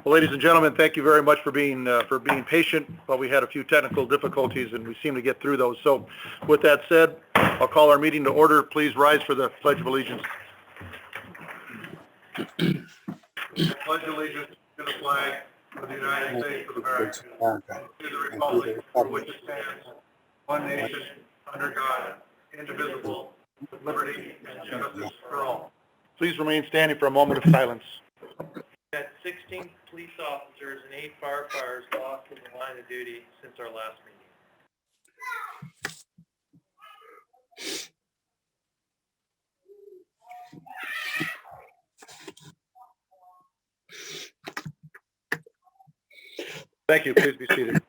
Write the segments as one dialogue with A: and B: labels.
A: Well, ladies and gentlemen, thank you very much for being patient while we had a few technical difficulties, and we seem to get through those. So with that said, I'll call our meeting to order. Please rise for the Pledge of Allegiance. Pledge allegiance to the flag of the United States of America, and to the republic for which it stands, one nation, under God, indivisible, with liberty and justice for all. Please remain standing for a moment of silence.
B: We had 16 police officers and 8 firefighters lost in the line of duty since our last meeting.
A: Thank you. Please be seated.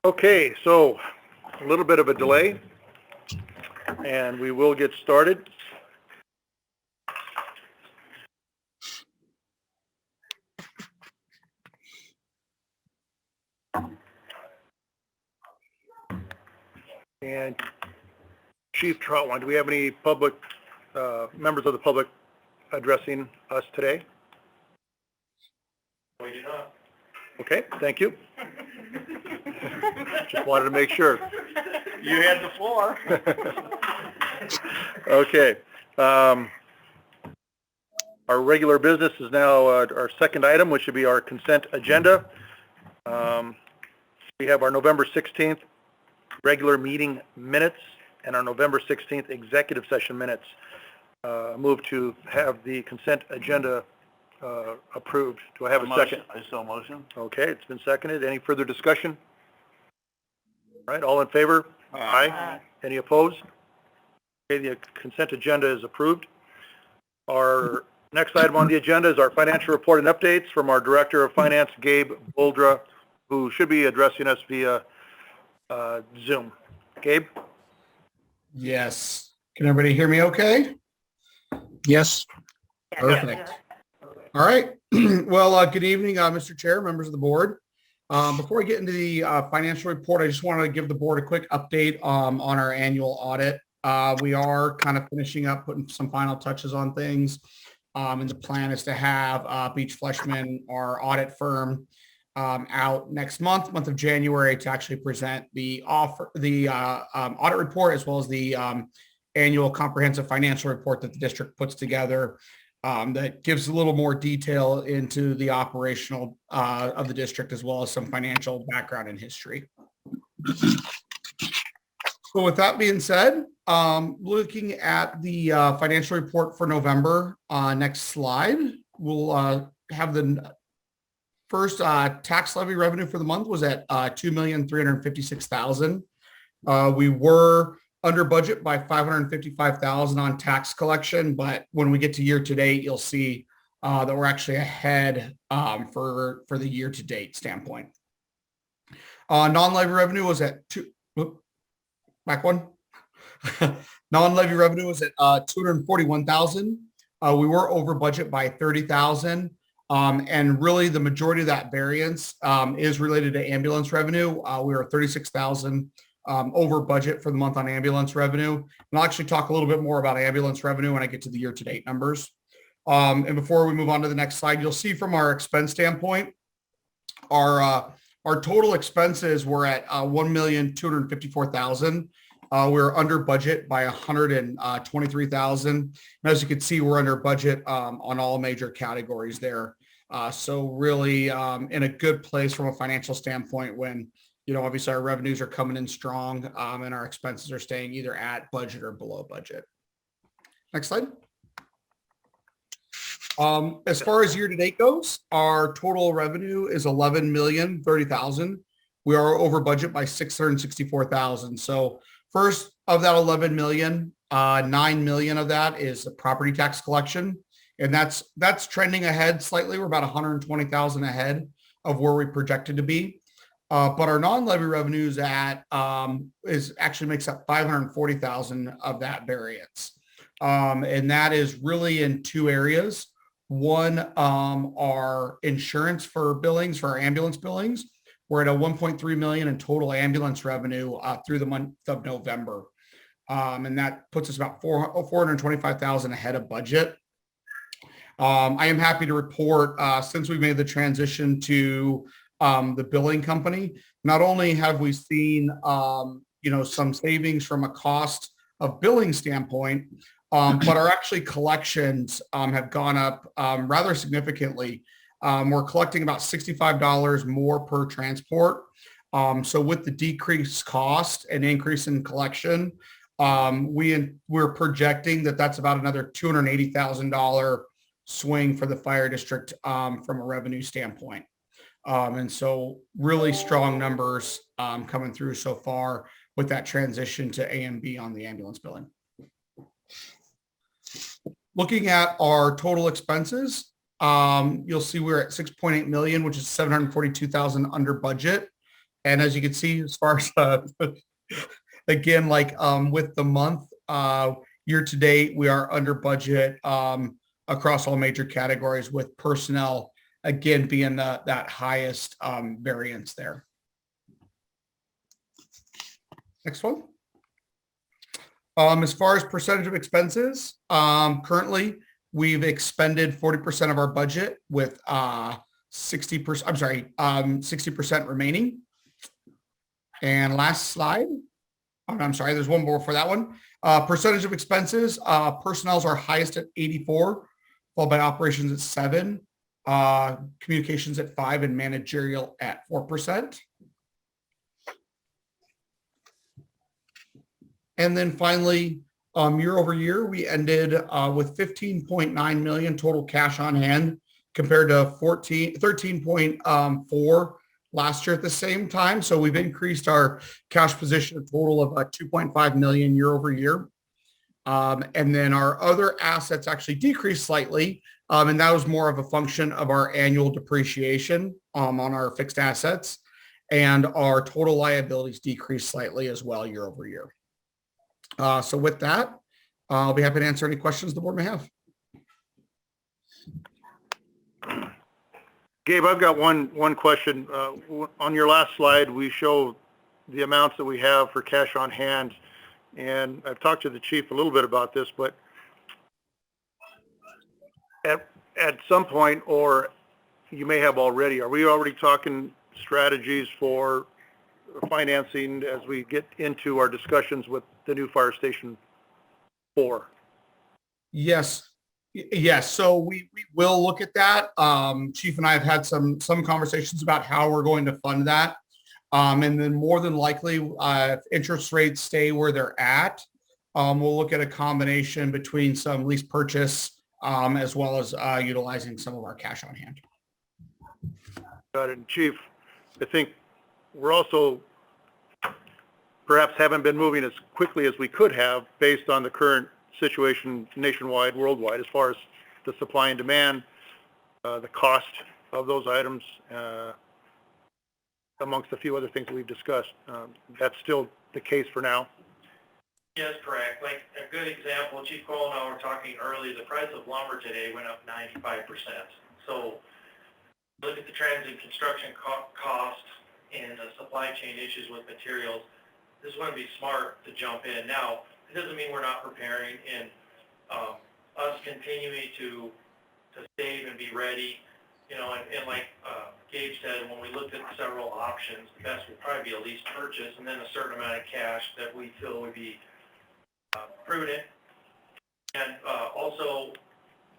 A: Okay, so a little bit of a delay, and we will get started. And Chief Troutwine, do we have any public members of the public addressing us today?
B: We do not.
A: Okay, thank you. Just wanted to make sure.
B: You had the floor.
A: Okay. Our regular business is now our second item, which would be our consent agenda. We have our November 16th regular meeting minutes and our November 16th executive session minutes. Move to have the consent agenda approved. Do I have a second?
C: I so motion.
A: Okay, it's been seconded. Any further discussion? All right, all in favor? Aye. Any opposed? Okay, the consent agenda is approved. Our next item on the agenda is our financial report and updates from our Director of Finance, Gabe Boldra, who should be addressing us via Zoom. Gabe?
D: Yes. Can everybody hear me okay?
E: Yes.
D: Perfect. All right. Well, good evening, Mr. Chair, members of the board. Before I get into the financial report, I just wanted to give the board a quick update on our annual audit. We are kind of finishing up, putting some final touches on things. And the plan is to have Beach Fleshman, our audit firm, out next month of January, to actually present the audit report, as well as the annual comprehensive financial report that the district puts together, that gives a little more detail into the operational of the district, as well as some financial background and history. So with that being said, looking at the financial report for November, next slide, we'll have the first tax levy revenue for the month was at $2,356,000. We were under budget by $555,000 on tax collection, but when we get to year to date, you'll see that we're actually ahead for the year to date standpoint. Non-levy revenue was at Non-levy revenue was at $241,000. We were over budget by $30,000. And really the majority of that variance is related to ambulance revenue. We were $36,000 over budget for the month on ambulance revenue. And I'll actually talk a little bit more about ambulance revenue when I get to the year-to-date numbers. And before we move on to the next slide, you'll see from our expense standpoint, our total expenses were at $1,254,000. We're under budget by $123,000. And as you can see, we're under budget on all major categories there. So really in a good place from a financial standpoint when, obviously our revenues are coming in strong and our expenses are staying either at budget or below budget. Next slide. As far as year to date goes, our total revenue is $11,030,000. We are over budget by $664,000. So first of that 11 million, 9 million of that is the property tax collection. And that's trending ahead slightly. We're about 120,000 ahead of where we projected to be. But our non-levy revenues actually makes up 540,000 of that variance. And that is really in two areas. One, our insurance for billings, for our ambulance billings. We're at a 1.3 million in total ambulance revenue through the month of November. And that puts us about 425,000 ahead of budget. I am happy to report, since we made the transition to the billing company, not only have we seen, some savings from a cost of billing standpoint, but our actually collections have gone up rather significantly. We're collecting about $65 more per transport. So with the decreased cost and increase in collection, we're projecting that that's about another $280,000 swing for the fire district from a revenue standpoint. And so really strong numbers coming through so far with that transition to A and B on the ambulance billing. Looking at our total expenses, you'll see we're at 6.8 million, which is 742,000 under budget. And as you can see, as far as again, with the month year to date, we are under budget across all major categories, with personnel again being that highest variance there. Next one. As far as percentage of expenses, currently we've expended 40% of our budget with 60% remaining. And last slide. Oh, I'm sorry, there's one more for that one. Percentage of expenses, personnel's our highest at 84, followed by operations at 7, communications at 5, and managerial at 4%. And then finally, year over year, we ended with 15.9 million total cash on hand compared to 13.4 last year at the same time. So we've increased our cash position a total of 2.5 million year over year. And then our other assets actually decreased slightly. And that was more of a function of our annual depreciation on our fixed assets. And our total liabilities decreased slightly as well year over year. So with that, I'll be happy to answer any questions the board may have.
A: Gabe, I've got one question. On your last slide, we show the amounts that we have for cash on hand, and I've talked to the chief a little bit about this, but at some point, or you may have already, are we already talking strategies for financing as we get into our discussions with the new fire station 4?
D: Yes. Yes. So we will look at that. Chief and I have had some conversations about how we're going to fund that. And then more than likely, if interest rates stay where they're at, we'll look at a combination between some lease purchase as well as utilizing some of our cash on hand.
A: Got it. And Chief, I think we're also perhaps haven't been moving as quickly as we could have based on the current situation nationwide, worldwide, as far as the supply and demand, the cost of those items, amongst a few other things that we've discussed. That's still the case for now.
B: Yes, correct. Like a good example, Chief Cole and I were talking earlier, the price of lumber today went up 95%. So look at the trends in construction cost and the supply chain issues with materials. This is going to be smart to jump in. Now, it doesn't mean we're not preparing, and us continuing to save and be ready, and like Gabe said, when we looked at several options, the best would probably be a lease purchase and then a certain amount of cash that we feel would be prudent. And also,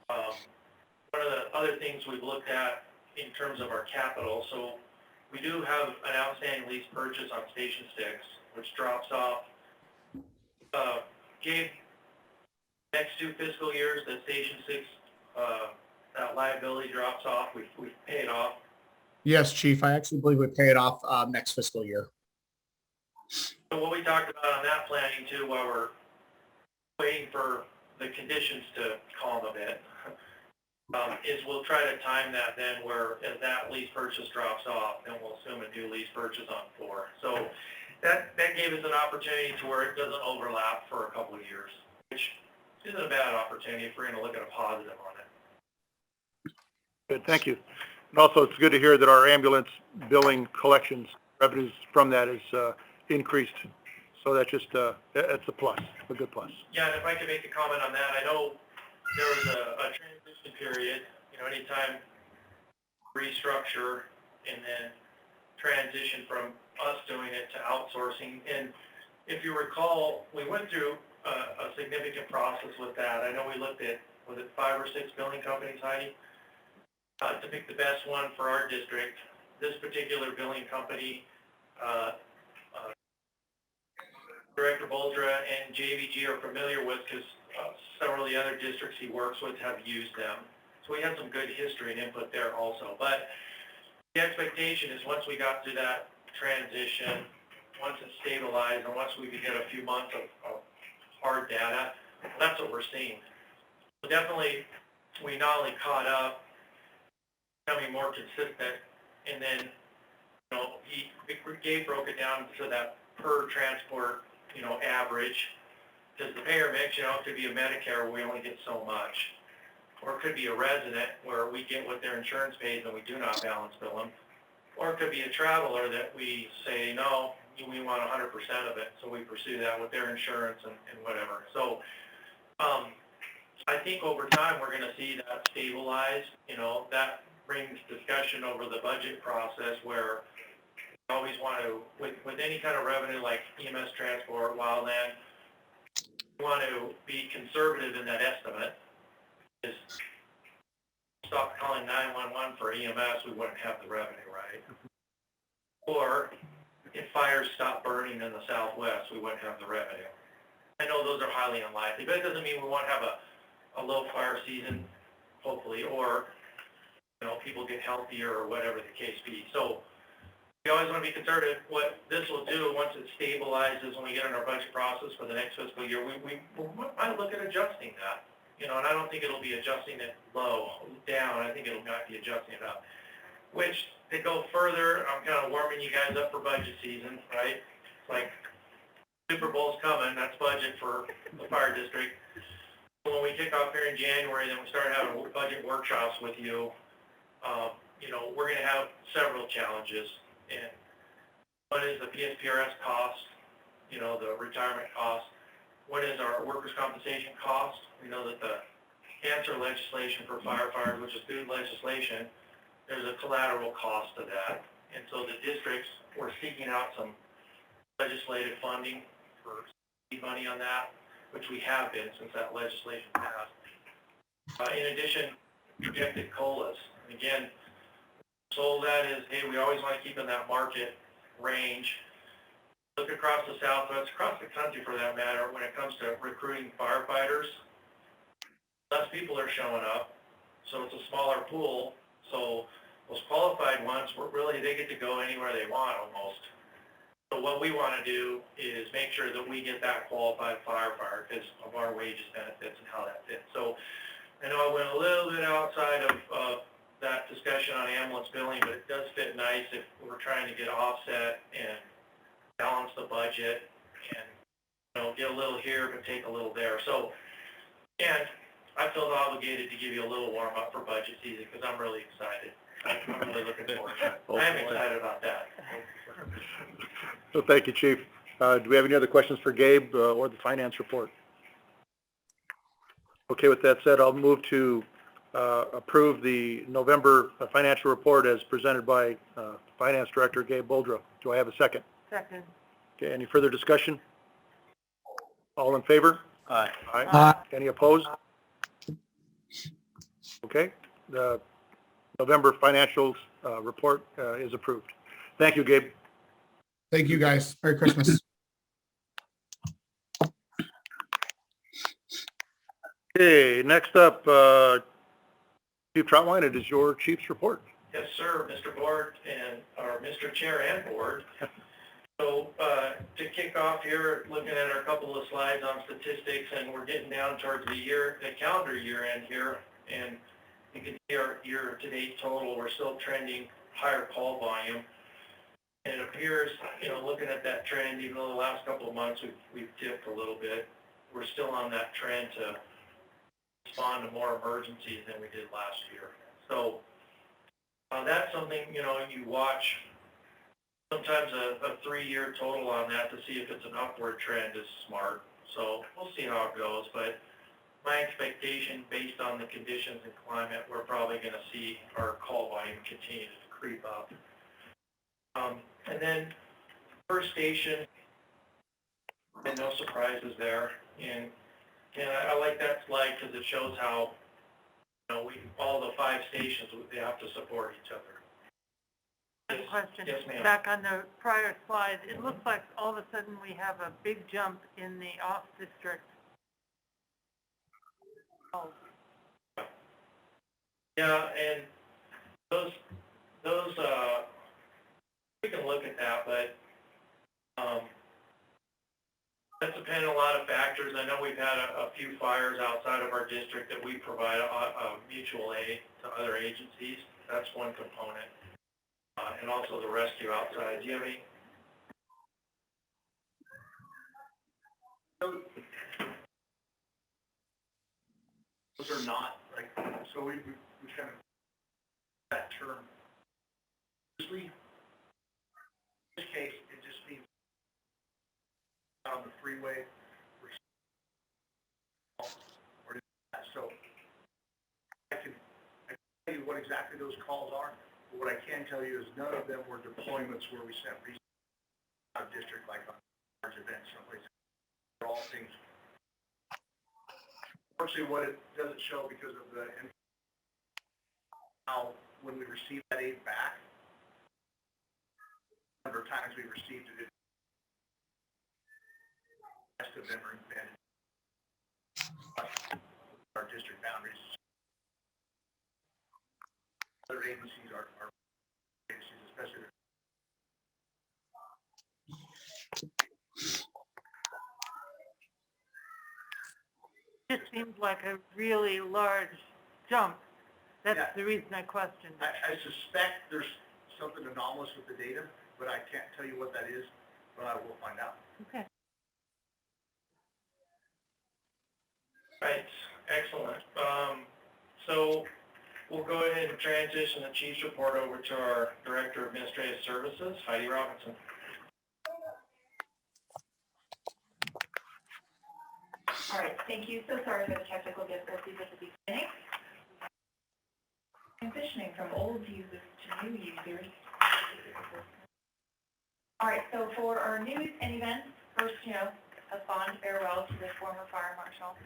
B: one of the other things we've looked at in terms of our capital, so we do have an outstanding lease purchase on Station 6, which drops off. Gabe, next 2 fiscal years, that Station 6, that liability drops off. We've paid off.
D: Yes, Chief. I actually believe we pay it off next fiscal year.
B: So what we talked about on that planning too, while we're waiting for the conditions to calm a bit, is we'll try to time that then where as that lease purchase drops off, then we'll assume a new lease purchase on 4. So that gave us an opportunity to where it doesn't overlap for a couple of years, which isn't a bad opportunity if we're going to look at a positive on it.
A: Good, thank you. And also, it's good to hear that our ambulance billing collections revenues from that is increased So that's just, it's a plus, a good plus.
B: Yeah, and if I could make a comment on that, I know there was a transition period, anytime restructure and then transition from us doing it to outsourcing. And if you recall, we went through a significant process with that. I know we looked at, was it 5 or 6 billing companies, Heidi, to pick the best one for our district. This particular billing company, Director Boldra and JVG are familiar with because several of the other districts he works with have used them. So we had some good history and input there also. But the expectation is once we got through that transition, once it stabilized, and once we could get a few months of hard data, that's what we're seeing. So definitely, we not only caught up, becoming more consistent, and then, Gabe broke it down to that per transport, average, because the payer mix, it could be a Medicare where we only get so much, or it could be a resident where we get what their insurance pays and we do not balance bill them, or it could be a traveler that we say, no, we want 100% of it, so we pursue that with their insurance and whatever. So I think over time we're going to see that stabilize. That brings discussion over the budget process where we always want to, with any kind of revenue like EMS transport, wildland, we want to be conservative in that estimate. Is stop calling 911 for EMS, we wouldn't have the revenue, right? Or if fires stop burning in the Southwest, we wouldn't have the revenue. I know those are highly unlikely, but it doesn't mean we won't have a low fire season, hopefully, or people get healthier or whatever the case be. So we always want to be conservative. What this will do once it stabilizes, when we get in our budget process for the next fiscal year, we might look at adjusting that. And I don't think it'll be adjusting it down. I think it'll not be adjusting it up. Which, to go further, I'm kind of warming you guys up for budget season, right? It's like Super Bowl's coming, that's budget for the fire district. When we kick off here in January, then we start having budget workshops with you. We're going to have several challenges. And what is the PSPRS cost? The retirement cost. What is our workers' compensation cost? We know that the cancer legislation for firefighters, which is good legislation, there's a collateral cost to that. And so the districts, we're seeking out some legislative funding for money on that, which we have been since that legislation passed. In addition, projected COLAs. Again, so that is, hey, we always want to keep in that market range. Look across the Southwest, across the country for that matter, when it comes to recruiting firefighters, less people are showing up, so it's a smaller pool. So those qualified ones, they get to go anywhere they want almost. So what we want to do is make sure that we get that qualified firefighter because of our wages, benefits, and how that fits. So I know I went a little bit outside of that discussion on ambulance billing, but it does fit nice if we're trying to get offset and balance the budget and get a little here but take a little there. So, and I feel obligated to give you a little warm up for budget season because I'm really excited. I'm really looking forward to it. I am excited about that.
A: So thank you, Chief. Do we have any other questions for Gabe or the finance report? Okay, with that said, I'll move to approve the November financial report as presented by Finance Director Gabe Boldra. Do I have a second?
C: Second.
A: Okay, any further discussion? All in favor?
E: Aye.
A: Aye. Any opposed? Okay, the November financials report is approved. Thank you, Gabe.
D: Thank you, guys. Merry Christmas.
A: Okay, next up, Chief Troutwine, it is your chief's report.
B: Yes, sir, Mr. Board or Mr. Chair and Board. So to kick off here, looking at our couple of slides on statistics, and we're getting down towards the calendar year end here, and you can see our year-to-date total. We're still trending higher call volume, and it appears, looking at that trend, even though the last couple of months we've dipped a little bit, we're still on that trend to respond to more emergencies than we did last year. So that's something, you watch sometimes a 3-year total on that to see if it's an upward trend is smart. So we'll see how it goes, but my expectation based on the conditions and climate, we're probably going to see our call volume continue to creep up. And then first station, and no surprises there. And I like that slide because it shows how, all the 5 stations, they have to support each other.
C: Good question.
B: Yes, ma'am.
C: Back on the prior slide, it looks like all of a sudden we have a big jump in the off-district. Oh,
B: Yeah, and those, we can look at that, but, that's depending on a lot of factors. I know we've had a few fires outside of our district that we provide a mutual aid to other agencies. That's one component. And also the rescue outside. Do you have any?
A: Those are not, like, so we kind of, that term, usually, in this case, it just means on the freeway, or so I can tell you what exactly those calls are, but what I can tell you is none of them were deployments where we sent resources out of district, like on large events, someplace. They're all things. Unfortunately, what it doesn't show because of the, how, when we receive that aid back, the number of times we received it, the rest of them are embedded in our district boundaries. Other agencies are agencies, especially.
C: This seems like a really large jump. That's
A: Yeah.
C: the reason I questioned it.
A: I suspect there's something anomalous with the data, but I can't tell you what that is, but I will find out.
C: Okay.
B: Right, excellent. So we'll go ahead and transition the chief's report over to our Director of Administrative Services, Heidi Robinson.
F: All right, thank you. So sorry for the technical difficulties at the beginning. Transitioning from old users to new users. All right, so for our news and events, first, a fond farewell to the former fire marshal.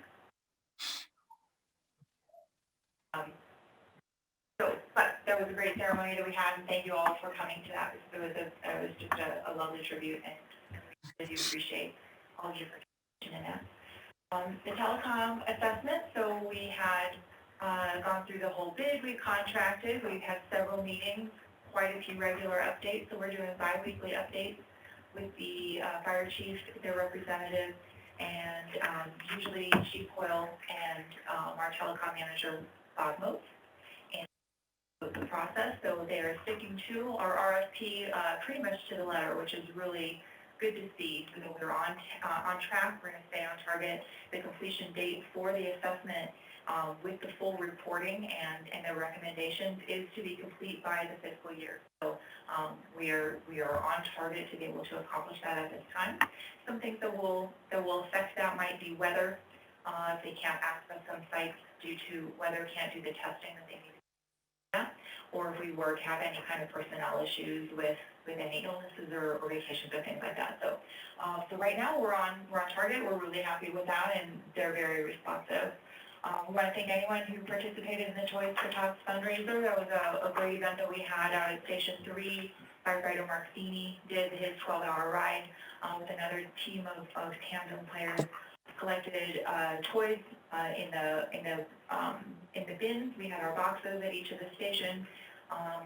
F: But that was a great ceremony that we had, and thank you all for coming to that. It was just a lovely tribute, and I do appreciate all of your participation in that. The telecom assessment, so we had gone through the whole bid, we contracted, we've had several meetings, quite a few regular updates, so we're doing bi-weekly updates with the fire chief, their representatives, and usually Chief Hoyle and our telecom manager, Bob Moats, and the process. So they are sticking to our RFP pretty much to the letter, which is really good to see. So we're on track. We're going to stay on target. The completion date for the assessment with the full reporting and the recommendations is to be complete by the fiscal year. So we are on target to be able to accomplish that at this time. Some things that will affect that might be weather. If they can't access some sites due to weather, can't do the testing that they need to do, or if we were to have any kind of personnel issues with any illnesses or vacations or things like that. So right now we're on target. We're really happy with that, and they're very responsive. We want to thank anyone who participated in the Toys for Tots fundraiser. That was a great event that we had out at Station 3. Firefighter Mark Feeney did his 12-hour ride with another team of tandem players. Collected toys in the bins. We had our boxes at each of the stations.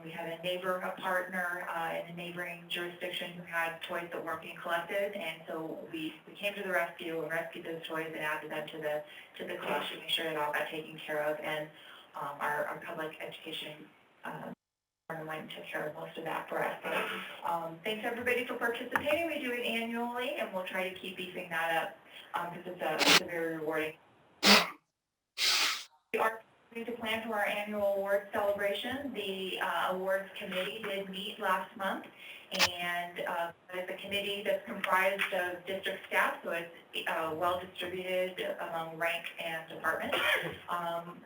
F: We had a partner in a neighboring jurisdiction who had toys that weren't being collected, and so we came to the rescue and rescued those toys and added them to the collection, make sure it all got taken care of, and our public education went and took care of most of that for us. So, thanks everybody for participating. We do it annually, and we'll try to keep beefing that up because it's a very rewarding. We are to plan for our annual awards celebration. The awards committee did meet last month, And it's a committee that's comprised of district staff, so it's well distributed among rank and department,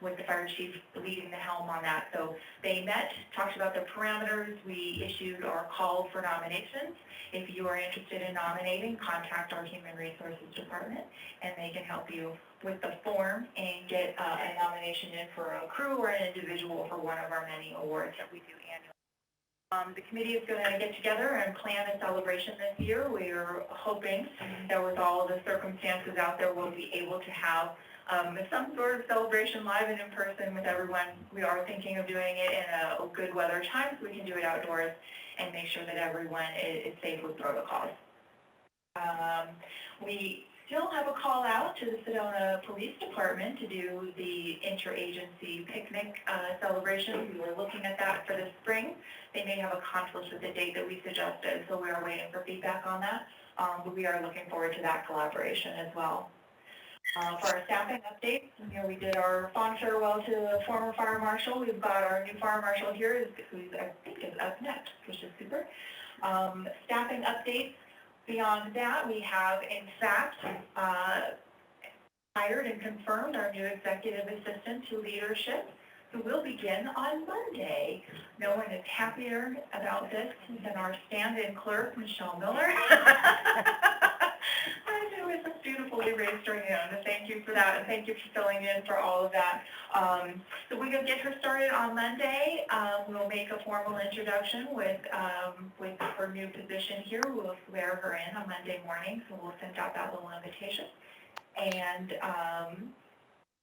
F: with the fire chief leading the helm on that. So they met, talked about the parameters. We issued our call for nominations. If you are interested in nominating, contact our Human Resources Department, and they can help you with the form and get a nomination in for a crew or an individual for one of our many awards that we do annually. The committee is going to get together and plan a celebration this year. We are hoping that with all the circumstances out there, we'll be able to have some sort of celebration live and in person with everyone. We are thinking of doing it in a good weather time so we can do it outdoors and make sure that everyone is safe with protocols. We still have a call out to the Sedona Police Department to do the interagency picnic celebration. We were looking at that for the spring. They may have a conflict with the date that we suggested, so we are waiting for feedback on that. But we are looking forward to that collaboration as well. For our staffing updates, we did our fond farewell to the former fire marshal. We've got our new fire marshal here, who I think is up next, which is super. Staffing updates. Beyond that, we have, in fact, hired and confirmed our new executive assistant to leadership, who will begin on Monday. No one is happier about this than our stand-in clerk, Michelle Miller. I know it's beautifully raised her hand. Thank you for that, and thank you for filling in for all of that. So we're going to get her started on Monday. We'll make a formal introduction with her new position here. We'll swear her in on Monday morning, so we'll send out that little invitation. And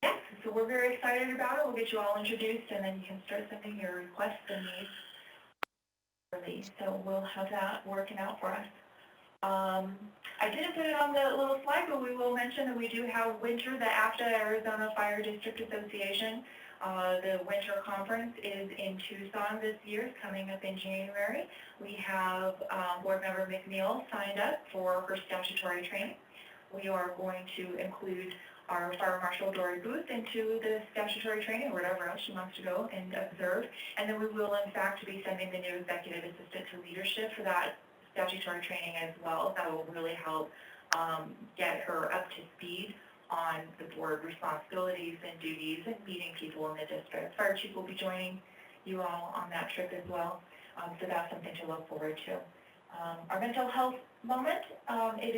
F: yeah, so we're very excited about it. We'll get you all introduced, and then you can start sending your requests and needs. So we'll have that working out for us. I didn't put it on the little slide, but we will mention that we do have winter, the AFTA Arizona Fire District Association. The winter conference is in Tucson this year, coming up in January. We have Board Member McNeil signed up for her statutory training. We are going to include our Fire Marshal Dory Booth into the statutory training, or wherever else she wants to go and observe. And then we will, in fact, be sending the new executive assistant to leadership for that statutory training as well. That will really help get her up to speed on the board responsibilities and duties and meeting people in the district. Fire Chief will be joining you all on that trip as well, so that's something to look forward to. Our mental health moment, it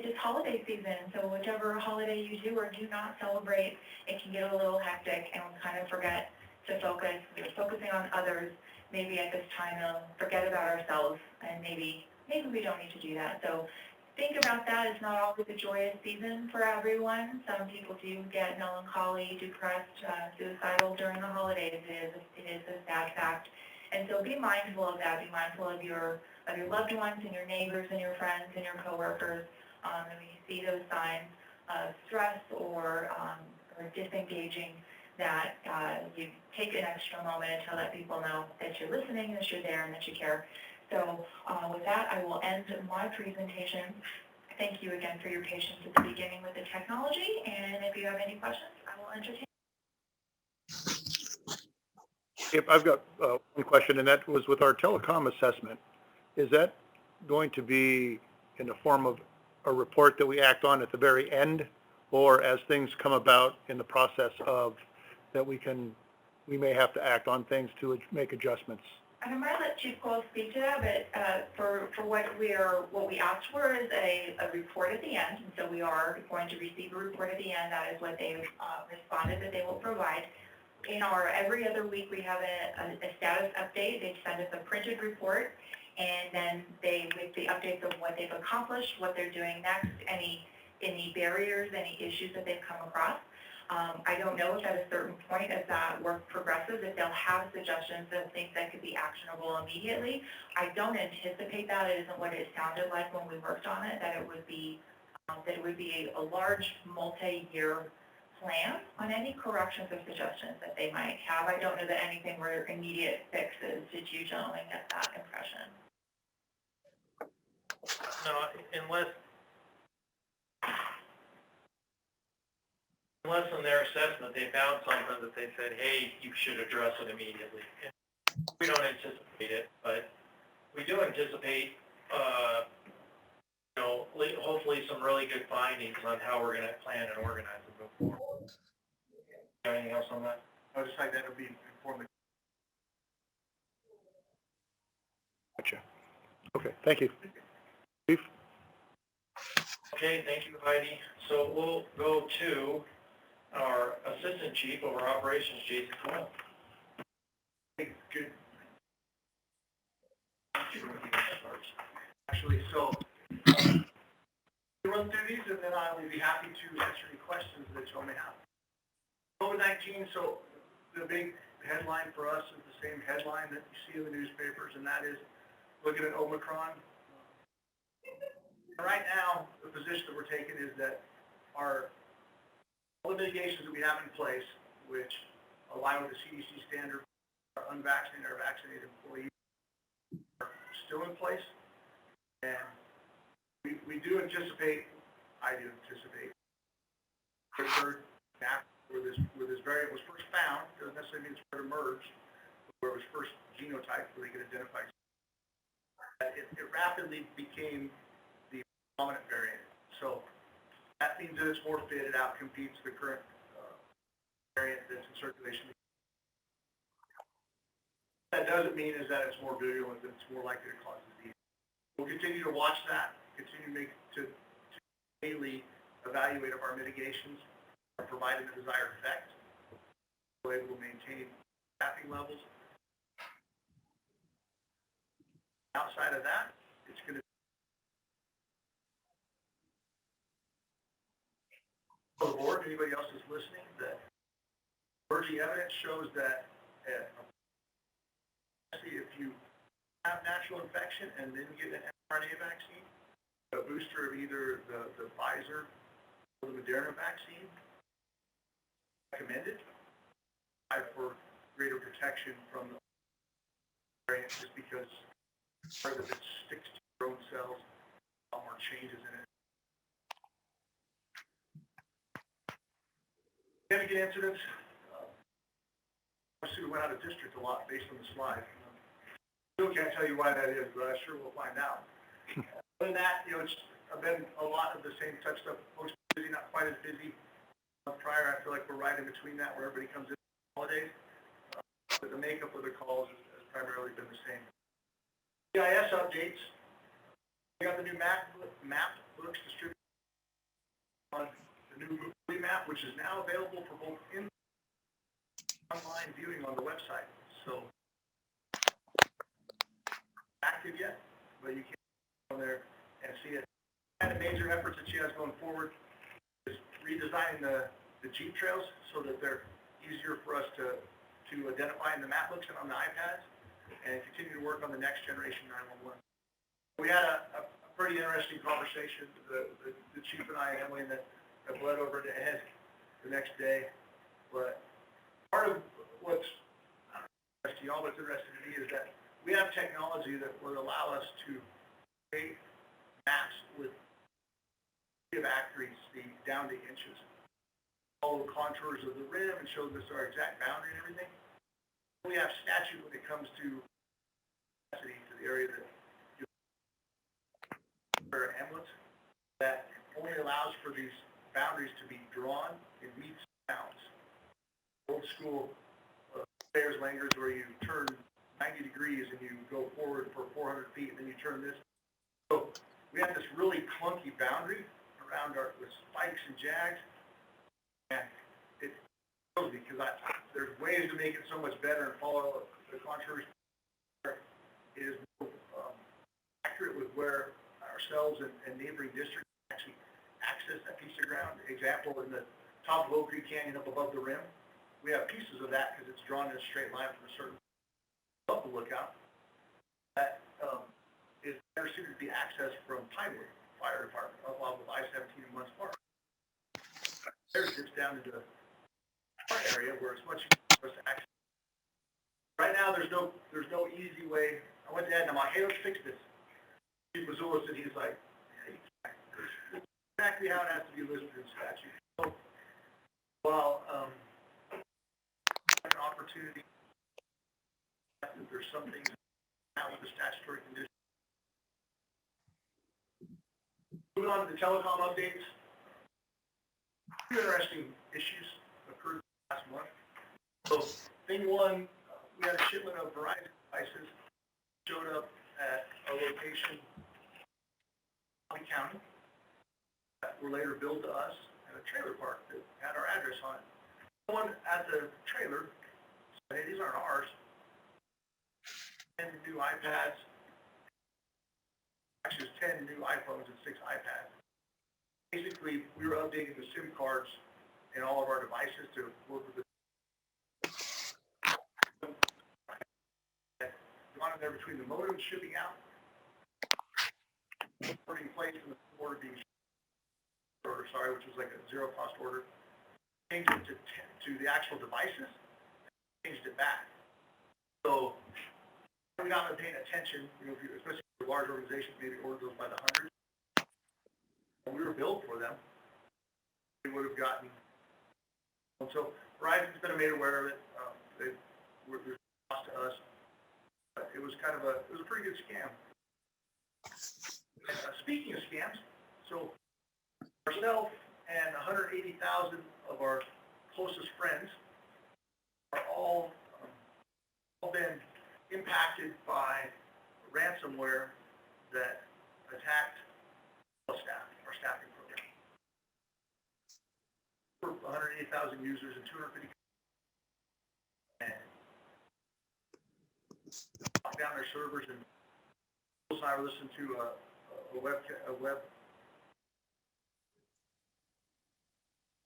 F: is holiday season, so whichever holiday you do or do not celebrate, it can get a little hectic and we kind of forget to focus. We're focusing on others. Maybe at this time forget about ourselves, and maybe we don't need to do that. So think about that. It's not always a joyous season for everyone. Some people do get melancholy, depressed, suicidal during the holidays. It is a sad fact. And so be mindful of that. Be mindful of your loved ones and your neighbors and your friends and your coworkers. And when you see those signs of stress or disengaging, that you take an extra moment to let people know that you're listening, that you're there, and that you care. So with that, I will end my presentation. Thank you again for your patience at the beginning with the technology, and if you have any questions, I will entertain.
A: If I've got one question, and that was with our telecom assessment. Is that going to be in the form of a report that we act on at the very end, or as things come about in the process of that we may have to act on things to make adjustments?
F: And I might let Chief Cole speak to that, but for what we asked for is a report at the end, and so we are going to receive a report at the end. That is what they've responded that they will provide. In our every other week, we have a status update. They send us a printed report, and then they with the updates of what they've accomplished, what they're doing next, any barriers, any issues that they've come across. I don't know if at a certain point as that work progresses, if they'll have suggestions of things that could be actionable immediately. I don't anticipate that. It isn't what it sounded like when we worked on it, that it would be a large multi-year plan on any corrections or suggestions that they might have. I don't know that anything were immediate fixes. Did you gentlemen get that impression?
B: No, unless in their assessment they found something that they said, hey, you should address it immediately. And we don't anticipate it, but we do anticipate, hopefully some really good findings on how we're gonna plan and organize and move forward. Anything else on that?
A: I would just like that to be informative. Gotcha. Okay, thank you. Chief?
B: Okay, thank you, Heidi. So we'll go to our Assistant Chief over Operations, Jason Coyle.
G: Good. Actually, so we'll run through these and then I will be happy to answer any questions that you may have. COVID-19, so the big headline for us is the same headline that you see in the newspapers, and that is looking at Omicron. Right now, the position that we're taking is that all the mitigations that we have in place, which align with the CDC standard, our unvaccinated or vaccinated employees are still in place. And we do anticipate, I do anticipate, occurred where this variant was first found, doesn't necessarily mean it's where it emerged, where it was first genotyped, where they could identify. It rapidly became the dominant variant. So that means that it's more fit, it outcompetes the current variant that's in circulation. What that doesn't mean is that it's more virulent, that it's more likely to cause disease. We'll continue to watch that, continue to daily evaluate of our mitigations, and provide the desired effect. We're able to maintain staffing levels. Outside of that, it's going to the board, anybody else is listening, that emerging evidence shows that if you have natural infection and then get an mRNA vaccine, a booster of either the Pfizer or the Moderna vaccine, recommended for greater protection from the variant, just because part of it sticks to your own cells, a lot more changes in it. Significant incidents. I went out of district a lot based on the slide. Still can't tell you why that is, but I sure will find out. Other than that, it's been a lot of the same type stuff. Folks busy, not quite as busy. Prior, I feel like we're right in between that, where everybody comes in for the holidays. But the makeup of the calls has primarily been the same. GIS updates. We got the new map books distributed on the new Google map, which is now available for both in online viewing on the website. So active yet, but you can go on there and see it. And the major efforts that she has going forward is redesigning the Jeep trails so that they're easier for us to identify in the map books and on the iPads, and continue to work on the next generation 911. We had a pretty interesting conversation, the chief and I, Emily, that bled over to Ed the next day. But part of what's interesting to y'all, what's interesting to me, is that we have technology that would allow us to create maps with accuracy down to inches. Follow the contours of the rim and show us our exact boundary and everything. We have statute when it comes to the area that are hamlets that only allows for these boundaries to be drawn in meets bounds. Old school Sayers Langers, where you turn 90 degrees and you go forward for 400 feet and then you turn this. So we have this really clunky boundary around with spikes and jags, and it kills me because there's ways to make it so much better and follow the contours. It is more accurate with where ourselves and neighboring districts actually access that piece of ground. Example, in the top of Oak Creek Canyon up above the rim, we have pieces of that because it's drawn in a straight line from a certain above the lookout. That is better suited to be accessed from Pinewood Fire Department up off of I-17 in Munns Park. There it dips down into our area where it's much easier for us to access. Right now, there's no easy way. I went to Ed and I'm like, hey, let's fix this. Chief Missoula said, he's like, yeah, you can't. It's exactly how it has to be listed in statute. So, while an opportunity, there's some things now with the statutory conditions telecom updates. Interesting issues occurred last month. So thing one, we had a shipment of Verizon devices showed up at a location in County that were later billed to us at a trailer park that had our address on it. Someone at the trailer said, hey, these aren't ours. 10 new iPads. Actually, it was 10 new iPhones and 6 iPads. Basically, we were updating the SIM cards in all of our devices to work with the on there between the modem shipping out, putting place in the order being which was like a zero cost order, changed it to the actual devices, changed it back. So we got to paying attention, especially for large organizations, maybe order those by the hundreds. When we were billed for them, we would have gotten. And so Verizon's been made aware of it. They were cost to us. It was it was a pretty good scam. And, speaking of scams, so ourselves and 180,000 of our closest friends are all been impacted by ransomware that attacked our staffing program. For 180,000 users and 250 and locked down their servers, and Jules and I were listening to a web.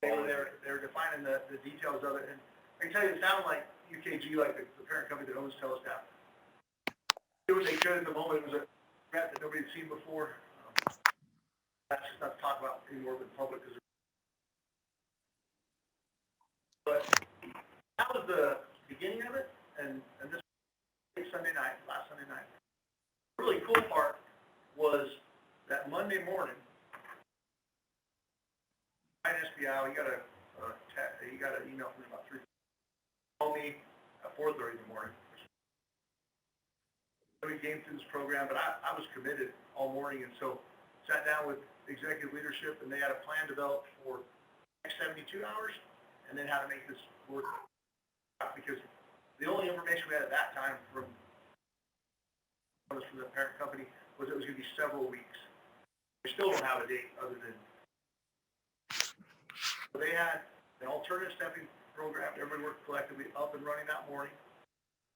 G: They're defining the details of it, and I can tell you, it sounded like UKG, like the parent company that owns Telestaff. Did what they could at the moment. It was a threat that nobody had seen before. That's just not to talk about anymore with the public. But that was the beginning of it, and this last Sunday night. The really cool part was that Monday morning, at SBI, he got an email from me about 3. Called me at 4:30 in the morning. We came through this program, but I was committed all morning, and so sat down with executive leadership, and they had a plan developed for the next 72 hours, and then how to make this work. Because the only information we had at that time from the parent company was it was going to be several weeks. We still don't have a date other than. So they had an alternative staffing program. Everybody worked collectively up and running that morning.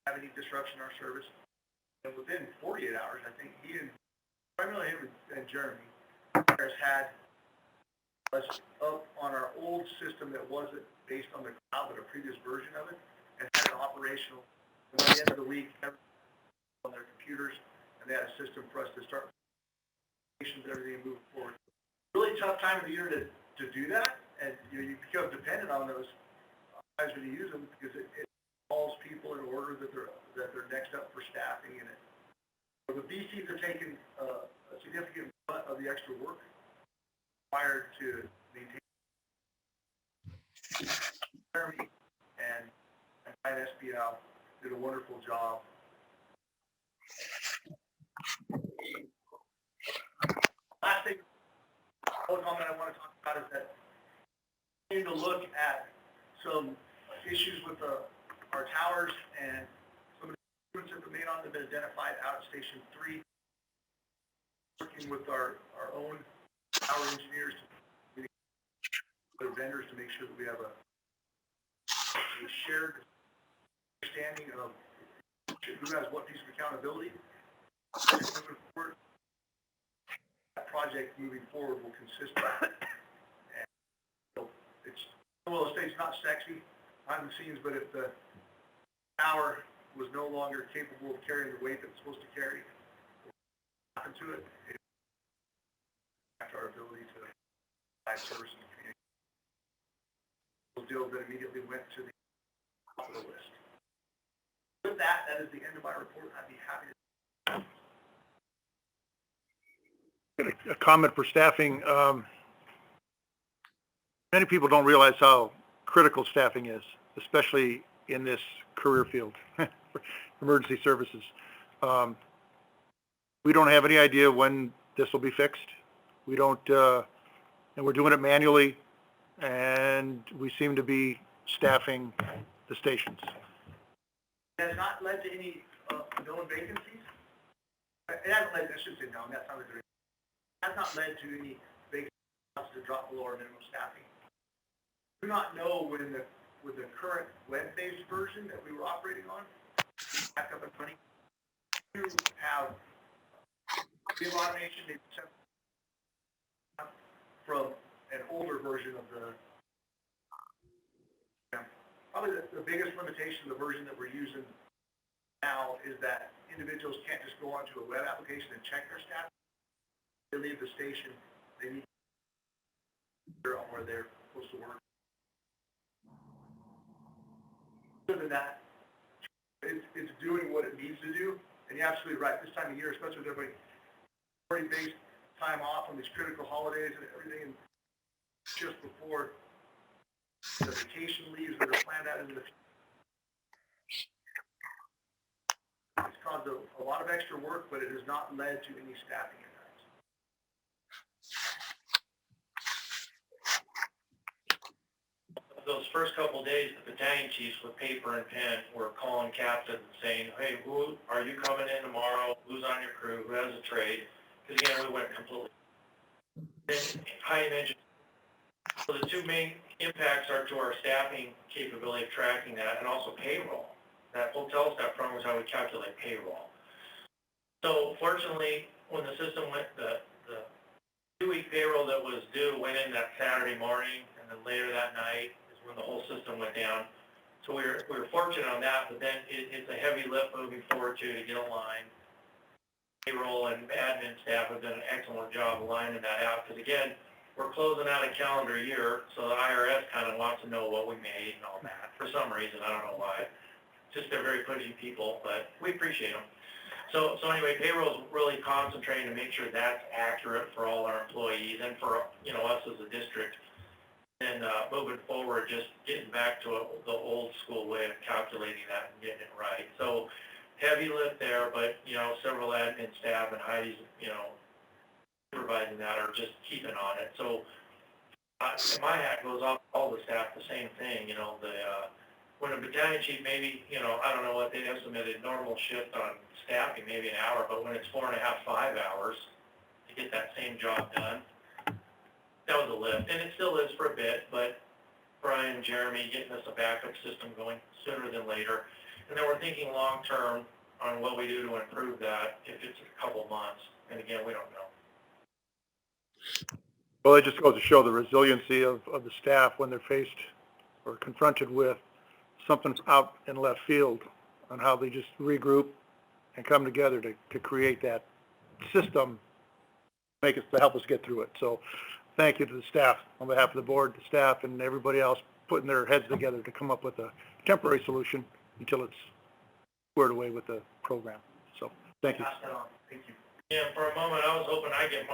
G: Have any disruption in our service. And within 48 hours, I think primarily him and Jeremy, had us up on our old system that wasn't based on the cloud, but a previous version of it, and had it operational. And by the end of the week, on their computers, and they had a system for us to start everything and move forward. Really tough time of the year to do that, and you become dependent on those guys when you use them because it calls people in order that they're next up for staffing, and the VCs are taking a significant amount of the extra work required to maintain. Jeremy and SBL did a wonderful job. Last thing, comment I want to talk about is that we need to look at some issues with our towers, and some of the improvements that were made on them have been identified out at Station 3. Working with our own tower engineers, their vendors, to make sure that we have a shared understanding of who has what piece of accountability. Moving forward, that project moving forward will consist of. And so it's not sexy behind the scenes, but if the tower was no longer capable of carrying the weight that it's supposed to carry, what happened to it? It affects our ability to provide service in the community. Those deals that immediately went to the top of the list. With that is the end of my report. I'd be happy to.
A: A comment for staffing. Many people don't realize how critical staffing is, especially in this career field, emergency services. We don't have any idea when this will be fixed. We don't and we're doing it manually, and we seem to be staffing the stations.
G: It has not led to any known vacancies. It hasn't led, I should say known, that's not what it has not led to any vacancies to drop below our minimum staffing. We do not know when with the current web-based version that we were operating on, back up and running, we have the automation from an older version of the, probably the biggest limitation of the version that we're using now is that individuals can't just go onto a web application and check their staff. They leave the station, they need to on where they're supposed to work. Other than that, it's doing what it needs to do. And you're absolutely right, this time of year, especially with everybody already based time off on these critical holidays and everything, and just before the vacation leaves that are planned out into the future. It's caused a lot of extra work, but it has not led to any staffing impacts.
B: Those first couple of days, the battalion chiefs with paper and pen were calling captains and saying, hey, who are you coming in tomorrow? Who's on your crew? Who has a trade? Because again, we went completely. High mentioned. So the two main impacts are to our staffing capability of tracking that, and also payroll. That hotel staff program is how we calculate payroll. So fortunately, when the system went, the 2-week payroll that was due went in that Saturday morning, and then later that night is when the whole system went down. So we were fortunate on that, but then it's a heavy lift moving forward to get aligned. Payroll and admin staff have done an excellent job aligning that out, because again, we're closing out a calendar year, so the IRS kind of wants to know what we made and all that. For some reason, I don't know why. Just they're very pushy people, but we appreciate them. So anyway, payroll is really concentrating to make sure that's accurate for all our employees and for us as a district. And moving forward, just getting back to the old school way of calculating that and getting it right. So heavy lift there, but several admin staff and Heidi's supervising that are just keeping on it. So my hat goes off all the staff the same thing. When a battalion chief maybe I don't know what they estimated normal shift on staffing, maybe an hour, but when it's 4.5, 5 hours to get that same job done, that was a lift, and it still is for a bit. But Brian and Jeremy getting us a backup system going sooner than later, and then we're thinking long term on what we do to improve that if it's a couple months. And again, we don't know.
A: Well, it just goes to show the resiliency of the staff when they're faced or confronted with something out in left field, on how they just regroup and come together to create that system, to help us get through it. So thank you to the staff on behalf of the board, the staff, and everybody else putting their heads together to come up with a temporary solution until it's squared away with the program. So thank you.
G: Pass that on. Thank you.
B: Yeah, for a moment I was hoping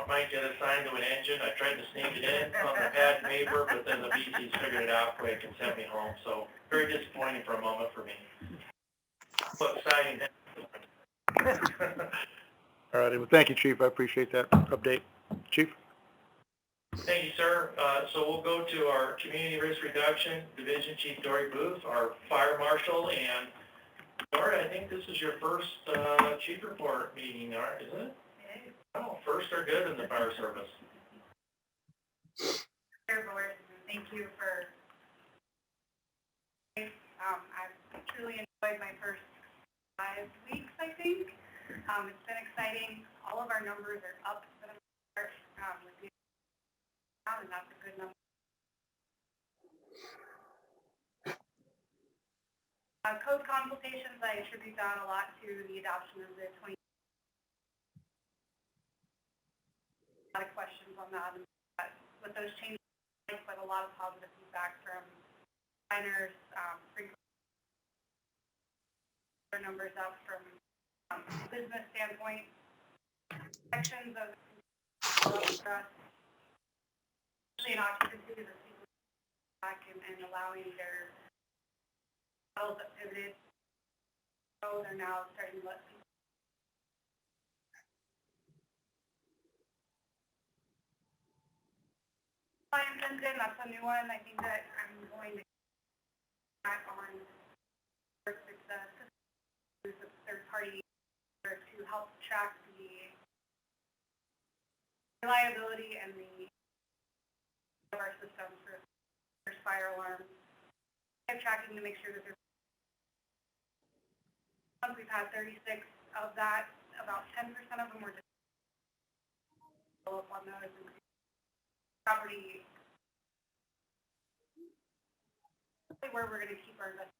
B: might get assigned to an engine. I tried to sneak it in on the pad and paper, but then the BCs figured it out quick and sent me home. So very disappointing for a moment for me. But exciting.
A: All right. Well, thank you, Chief. I appreciate that update. Chief?
B: Thank you, sir. So we'll go to our Community Risk Reduction Division Chief Dory Booth, our Fire Marshal, and Dory, I think this is your first chief report meeting, isn't it? Oh, first are good in the fire service.
H: Fair Board, thank you for, I've truly enjoyed my first 5 weeks, I think. It's been exciting. All of our numbers are up for the most part, with the and that's a good number. Code consultations, I attribute that a lot to the adoption of the 20. A lot of questions on that. With those changes, but a lot of positive feedback from designers, numbers up from a business standpoint. Sections of for us, especially in occupancy, the feedback and allowing their models that pivoted. So they're now starting to let people. Client engine, that's a new one. I think that I'm going to back on first success. Use a third party to help track the reliability and the of our systems for fire alarms. I'm tracking to make sure that there's once we've had 36 of that, about 10% of them were just follow up on those and property where we're going to keep our investment.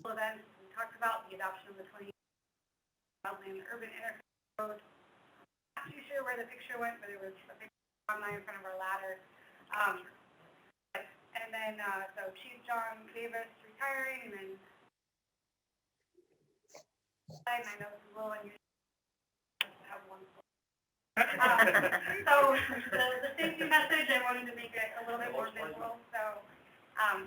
H: Events we talked about the adoption of the 20 wildland urban interface code. Not too sure where the picture went, but it was a picture online in front of our ladder. And then so Chief John Davis retiring, and then I know it's a little unusual to have one. So the safety message, I wanted to make it a little bit more visual. So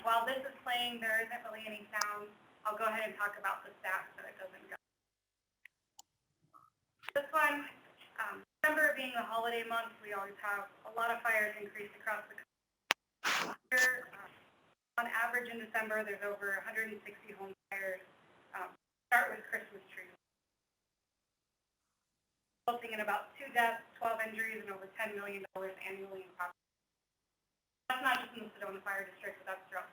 H: while this is playing, there isn't really any sound. I'll go ahead and talk about the stats so it doesn't go. This one, December being the holiday month, we always have a lot of fires increase across the country. On average in December, there's over 160 home fires. Start with Christmas trees, resulting in about 2 deaths, 12 injuries, and over $10 million annually in property. That's not just in the Sedona Fire District, but that's throughout.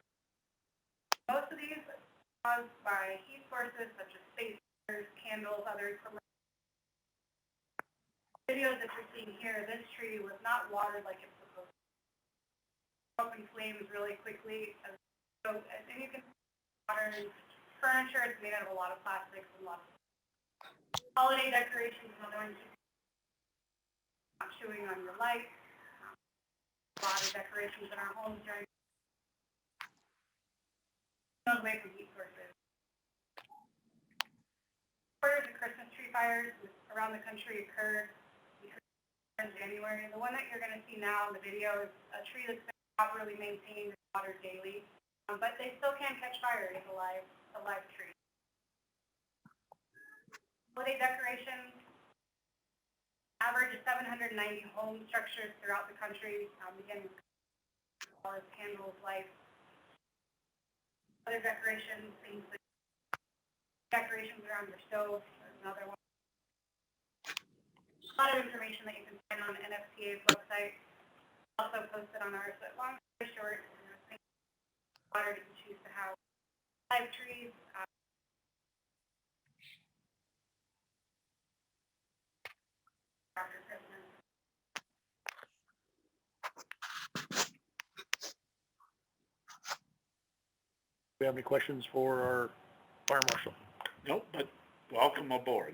H: Most of these are caused by heat sources such as space heaters, candles, other equipment. Videos that you're seeing here, this tree was not watered like it's supposed to. Up in flames really quickly. So, and you can see modern furniture. It's made out of a lot of plastics and lots of holiday decorations. Another one, not chewing on your lights. A lot of decorations in our homes during away from heat sources. Fires of Christmas tree fires around the country occurred in January. The one that you're going to see now in the video is a tree that's been properly maintained and watered daily, but they still can catch fire. It's a live tree. Holiday decorations average 790 home structures throughout the country. Again, as well as candles, lights, other decorations, things like decorations around your stove. There's another one. A lot of information that you can find on NFPA's website. Also posted on ours. But long story short, water you can choose to have live trees. After Christmas.
A: Do we have any questions for our fire marshal?
E: Nope, but welcome aboard.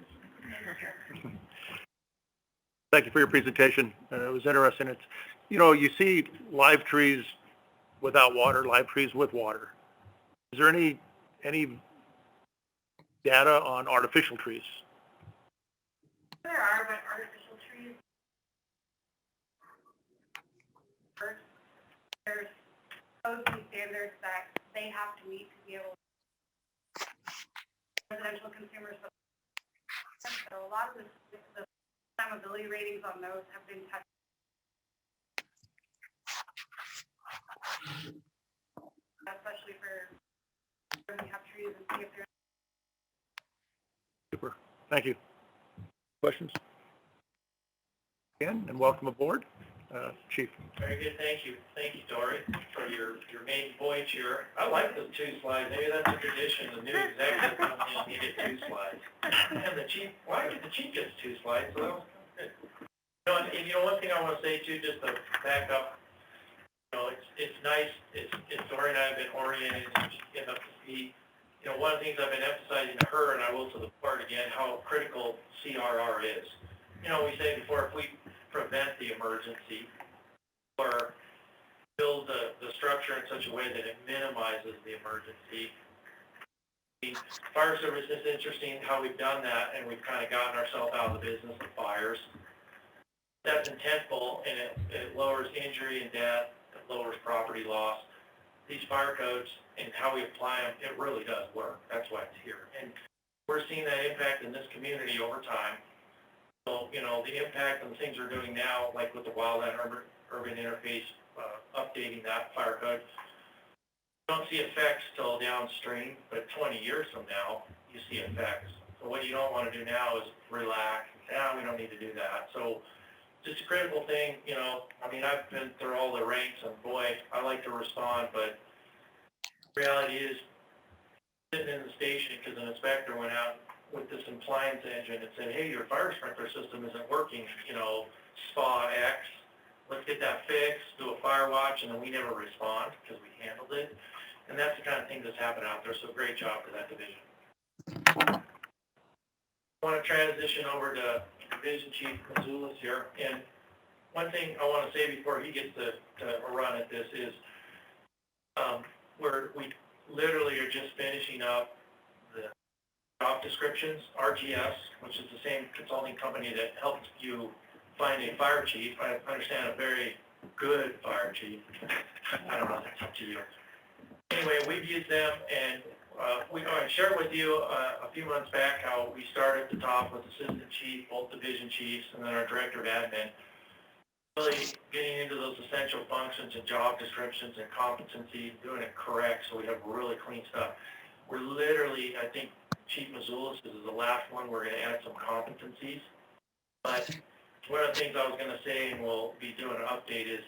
A: Thank you for your presentation. It was interesting. It's, you see live trees without water, live trees with water. Is there any data on artificial trees?
H: There are, but artificial trees, first, there's codes and standards that they have to meet to be able to residential consumers. So a lot of the flammability ratings on those have been tested. Especially for when we have trees and see if they're
A: Super. Thank you. Questions? Again, and welcome aboard, Chief.
B: Very good, thank you. Thank you, Dory, for your main point here. I like the 2 slides. Maybe that's a tradition. The new executive comes in, you get 2 slides. And the chief, why did the chief get 2 slides? So that was good. One thing I want to say too, just to back up, it's nice. It's Dory and I have been oriented and just getting up to speed. One of the things I've been emphasizing to her, and I will to the board again, how critical CRR is. We say before, if we prevent the emergency or build the structure in such a way that it minimizes the emergency. Fire service is interesting how we've done that, and we've kind of gotten ourselves out of the business of fires. That's intentful, and it lowers injury and death, it lowers property loss. These fire codes and how we apply them, it really does work. That's why it's here. And we're seeing that impact in this community over time. So, the impact on the things we're doing now, like with the wildland urban interface, updating that fire code, you don't see effects till downstream, but 20 years from now, you see effects. So what you don't want to do now is relax and say, we don't need to do that. So just a critical thing, I've been through all the ranks, and boy, I like to respond, but the reality is, sitting in the station because an inspector went out with this appliance engine and said, hey, your fire sprinkler system isn't working, spa X, let's get that fixed, do a fire watch, and then we never respond because we handled it. And that's the kind of thing that's happened out there, so great job for that division. I want to transition over to Division Chief Mazulis here, and one thing I want to say before he gets to a run at this is we literally are just finishing up the job descriptions, RGS, which is the same consulting company that helps you find a fire chief. I understand a very good fire chief. I don't know, that's up to you. Anyway, we've used them, and I shared with you a few months back how we started at the top with assistant chief, both division chiefs, and then our director of admin. Really getting into those essential functions and job descriptions and competencies, doing it correct so we have really clean stuff. We're literally, I think Chief Mazulis is the last one, we're going to add some competencies. But one of the things I was going to say, and we'll be doing an update, is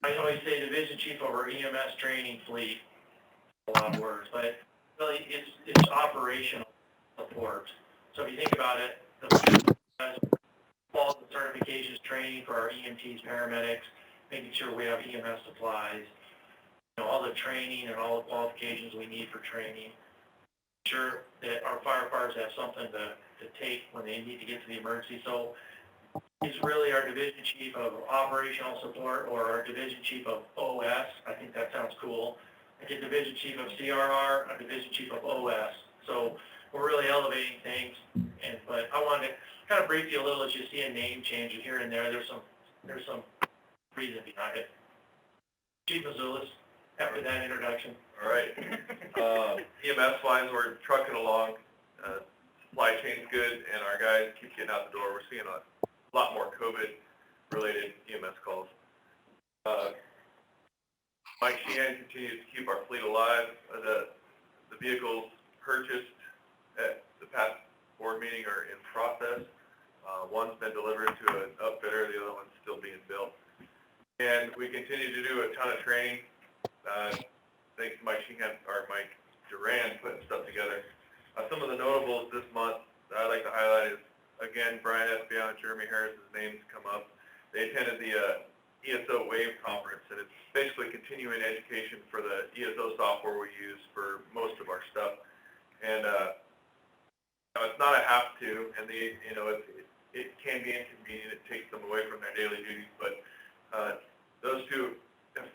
B: I always say division chief over EMS training fleet, a lot of words, but really it's operational support. So if you think about it, the quality certifications training for our EMTs, paramedics, making sure we have EMS supplies, all the training and all the qualifications we need for training, sure that our firefighters have something to take when they need to get to the emergency. So he's really our division chief of operational support, or our division chief of OS. I think that sounds cool. I get division chief of CRR, a division chief of OS. So we're really elevating things. But I wanted to kind of brief you a little as you see a name change here and there. There's some reason behind it. Chief Mazulis, after that introduction.
I: All right. EMS-wise, we're trucking along. Supply chain's good, and our guys keep getting out the door. We're seeing a lot more COVID-related EMS calls. Mike Sheehan continues to keep our fleet alive. The vehicles purchased at the past board meeting are in process. One's been delivered to an upfitter, the other one's still being built. And we continue to do a ton of training. Thanks to Mike Sheehan, or Mike Duran, putting stuff together. Some of the notables this month that I'd like to highlight is, again, Brian Espion and Jeremy Harris's names come up. They attended the ESO WAVE conference, and it's basically continuing education for the ESO software we use for most of our stuff. And it's not a have to, and it can be inconvenient. It takes them away from their daily duties, but those two have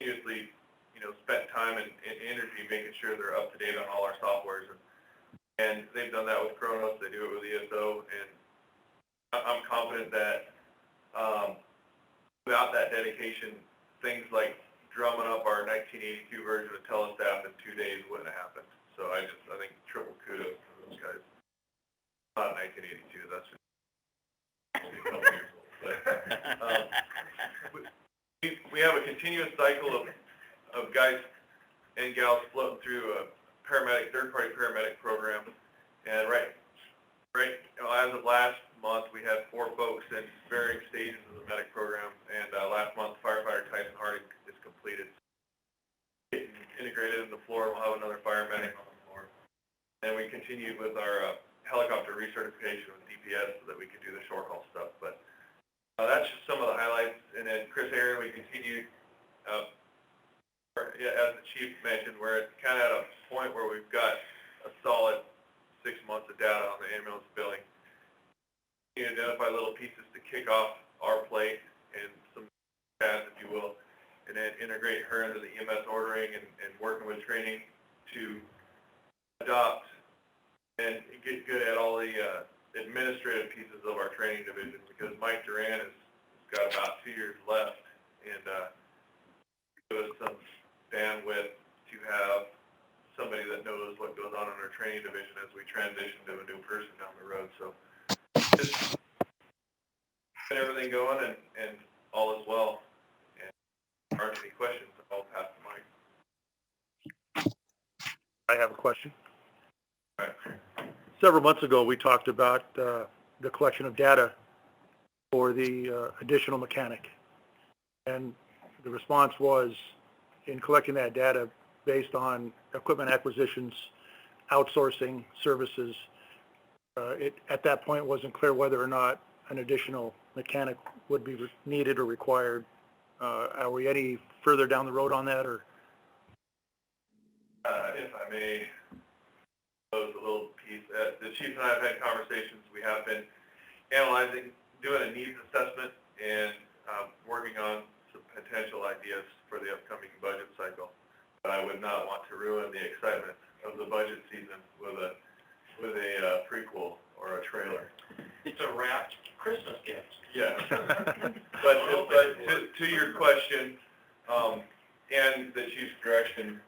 I: continuously, spent time and energy making sure they're up to date on all our softwares, and they've done that with Kronos. They do it with ESO, and I'm confident that without that dedication, things like drumming up our 1982 version of Telestaff in 2 days wouldn't have happened. So I think triple kudos to those guys. Not 1982, that's just we have a continuous cycle of guys and gals floating through a third-party paramedic program, and right, as of last month, we had 4 folks in varying stages of the medic program, and last month, firefighter Tyson Harding is completed. Getting integrated in the floor, we'll have another fire medic on the floor. And we continued with our helicopter recertification with DPS so that we could do the short haul stuff. But that's just some of the highlights. And then Chris Aaron, we continued, as the chief mentioned, we're kind of at a point where we've got a solid 6 months of data on the ambulance billing. You identify little pieces to kick off our plate and some paths, if you will, and then integrate her into the EMS ordering and working with training to adopt and get good at all the administrative pieces of our training division, because Mike Duran has got about 2 years left, and give us some bandwidth to have somebody that knows what goes on in our training division as we transition to a new person down the road. So just get everything going and all is well. And if there aren't any questions, I'll pass the mic.
A: I have a question.
I: All right.
A: Several months ago, we talked about the collection of data for the additional mechanic. And the response was, in collecting that data based on equipment acquisitions, outsourcing services, it at that point wasn't clear whether or not an additional mechanic would be needed or required. Are we any further down the road on that, or?
I: If I may, close a little piece. The chief and I have had conversations. We have been analyzing, doing a needs assessment, and working on some potential ideas for the upcoming budget cycle. But I would not want to ruin the excitement of the budget season with a prequel or a trailer.
B: It's a wrapped Christmas gift.
I: Yeah. But to your question, and the chief's direction,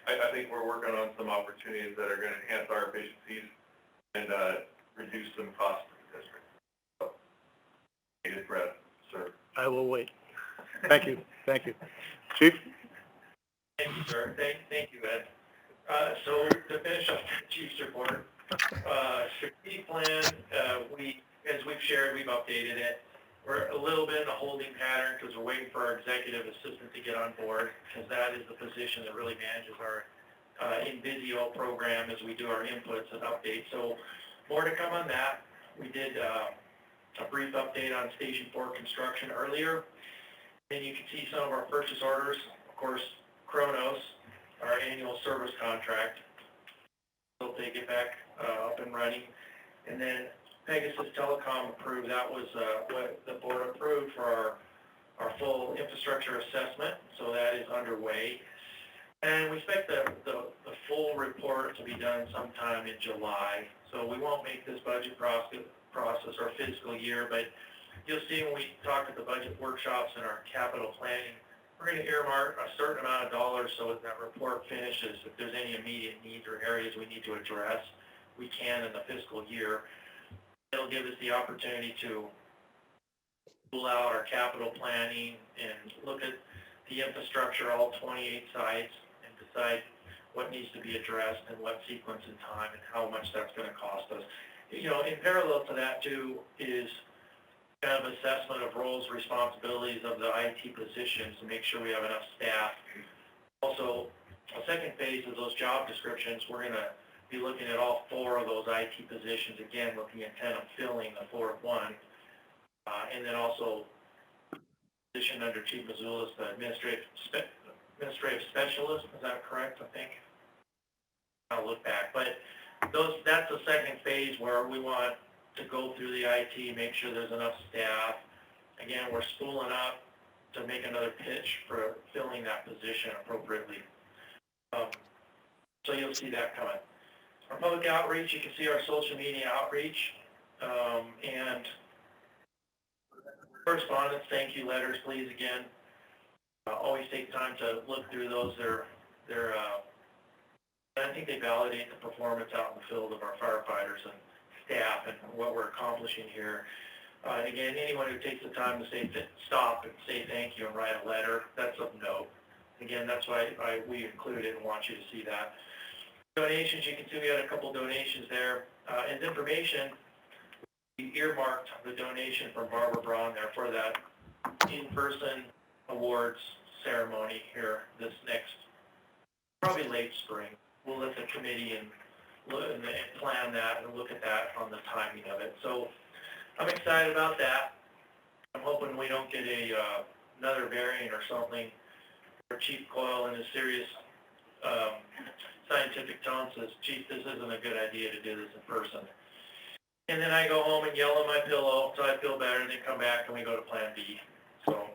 I: I think we're working on some opportunities that are going to enhance our efficiencies and reduce some costs for the district. So, take a breath, sir.
A: I will wait. Thank you. Thank you. Chief?
B: Thank you, sir. Thank you, Ed. So to finish up the chief's report, strategic plan, as we've shared, we've updated it. We're a little bit in a holding pattern because we're waiting for our executive assistant to get on board, because that is the position that really manages our Invisio program as we do our inputs and updates. So more to come on that. We did a brief update on Station 4 construction earlier. And you can see some of our purchase orders. Of course, Kronos, our annual service contract, we'll take it back up and running. And then Pegasus Telecom approved, that was what the board approved for our full infrastructure assessment, so that is underway. And we expect the full report to be done sometime in July, so we won't make this budget process our fiscal year, but you'll see when we talk at the budget workshops and our capital planning, we're going to earmark a certain amount of dollars so as that report finishes, if there's any immediate needs or areas we need to address, we can in the fiscal year. It'll give us the opportunity to pull out our capital planning and look at the infrastructure, all 28 sites, and decide what needs to be addressed and what sequence and time and how much that's going to cost us. You know, in parallel to that too is kind of assessment of roles, responsibilities of the IT positions to make sure we have enough staff. Also, a second phase of those job descriptions, we're going to be looking at all 4 of those IT positions, again, looking at kind of filling the 4th one. And then also, position under Chief Mazulis, the administrative specialist, is that correct, I think? I'll look back, but that's the second phase where we want to go through the IT, make sure there's enough staff. Again, we're spooling up to make another pitch for filling that position appropriately. So you'll see that coming. Our public outreach, you can see our social media outreach, and correspondence, thank you letters, please, again. Always take time to look through those. I think they validate the performance out in the field of our firefighters and staff and what we're accomplishing here. And again, anyone who takes the time to stop and say thank you and write a letter, that's of note. Again, that's why we included it and want you to see that. Donations, you can see we had a couple donations there. As information, we earmarked the donation from Barbara Braun there for that in-person awards ceremony here this next, probably late spring. We'll let the committee and plan that and look at that on the timing of it. So I'm excited about that. I'm hoping we don't get another variant or something where Chief Coyle in his serious scientific tone says, Chief, this isn't a good idea to do this in person. And then I go home and yell at my pillow so I feel better, and then come back and we go to Plan B. So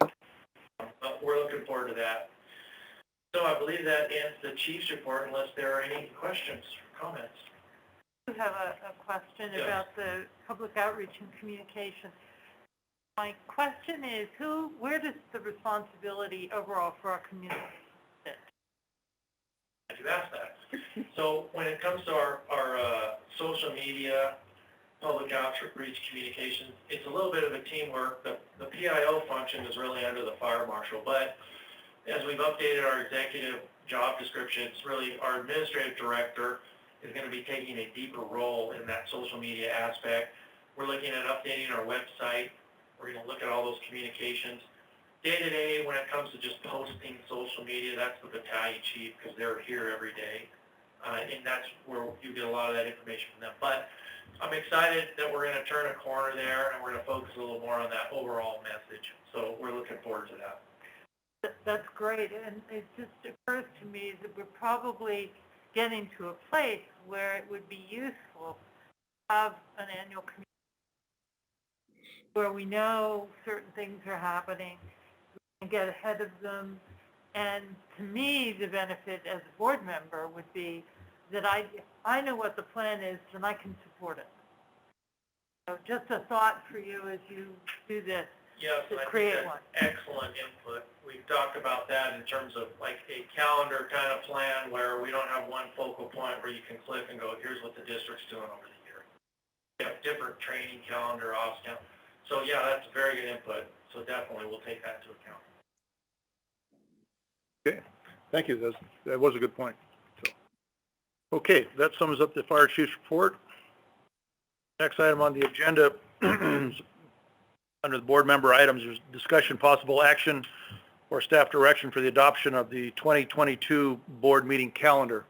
B: but we're looking forward to that. So I believe that ends the Chief's report unless there are any questions or comments.
C: I have a question
B: Yes.
C: about the public outreach and communication. My question is, where does the responsibility overall for our community sit?
B: If you ask that. So when it comes to our social media, public outreach communications. It's a little bit of a teamwork. The PIO function is really under the fire marshal, but as we've updated our executive job description, it's really our administrative director is going to be taking a deeper role in that social media aspect. We're looking at updating our website. We're going to look at all those communications. Day-to-day, when it comes to just posting social media, that's the battalion chief because they're here every day. And that's where you get a lot of that information from them. But I'm excited that we're going to turn a corner there and we're going to focus a little more on that overall message. So we're looking forward to that.
C: That's great, and it just occurs to me that we're probably getting to a place where it would be useful to have an annual community where we know certain things are happening, we can get ahead of them, and to me, the benefit as a board member would be that I know what the plan is and I can support it. So just a thought for you as you do this.
B: Yes,
C: To
B: I think
C: create
B: that's
C: one.
B: excellent input. We've talked about that in terms of like a calendar kind of plan where we don't have one focal point where you can click and go, here's what the district's doing over the year. We have different training calendar, ops calendar. So yeah, that's very good input. So definitely we'll take that into account.
A: Okay, thank you. That was a good point. So, okay, that sums up the fire chief's report. Next item on the agenda, under the board member items, there's discussion, possible action, or staff direction for the adoption of the 2022 board meeting calendar.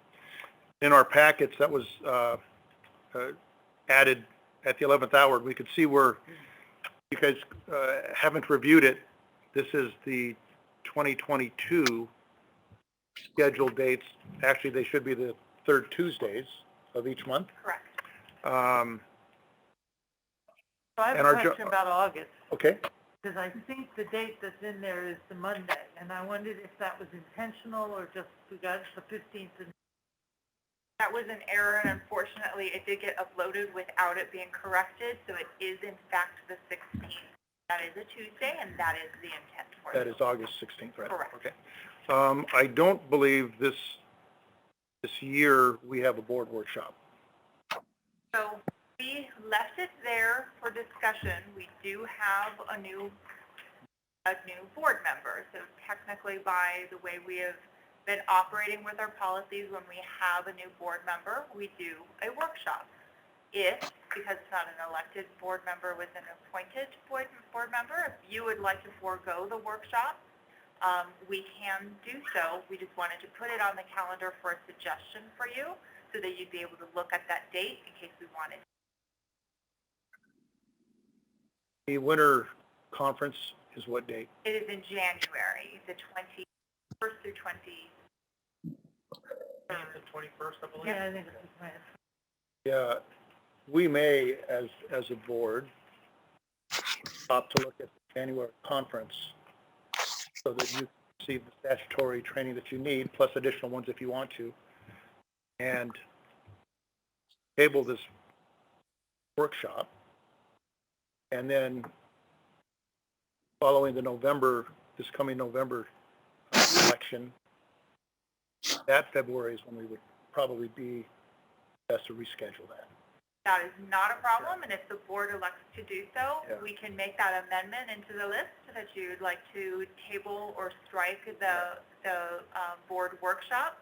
A: In our packets, that was added at the 11th hour. We could see where you guys haven't reviewed it. This is the 2022 scheduled dates. Actually, they should be the third Tuesdays of each month.
F: Correct.
C: So I have
A: And
C: a
A: our
C: question about August,
A: Okay.
C: because I think the date that's in there is the Monday, and I wondered if that was intentional or just we got the 15th.
F: That was an error, and unfortunately, it did get uploaded without it being corrected, so it is in fact the 16th. That is a Tuesday, and that is the intent for it.
A: That is August 16th, right?
F: Correct.
A: Okay. I don't believe this year we have a board workshop.
F: So we left it there for discussion. We do have a new board member. So technically, by the way we have been operating with our policies, when we have a new board member, we do a workshop. If, because it's not an elected board member with an appointed board member, if you would like to forego the workshop, we can do so. We just wanted to put it on the calendar for a suggestion for you so that you'd be able to look at that date in case we wanted.
A: The winter conference is what date?
F: It is in January, the 21st through 23rd.
B: The 21st, I believe.
C: Yeah, I think it's the 20th.
A: Yeah, we may, as a board, opt to look at the January conference so that you receive the statutory training that you need, plus additional ones if you want to, and table this workshop. And then following this coming November election, that February is when we would probably be best to reschedule that.
F: That is not a problem, and if the board elects to do so,
A: Yeah.
F: we can make that amendment into the list that you'd like to table or strike the board workshop.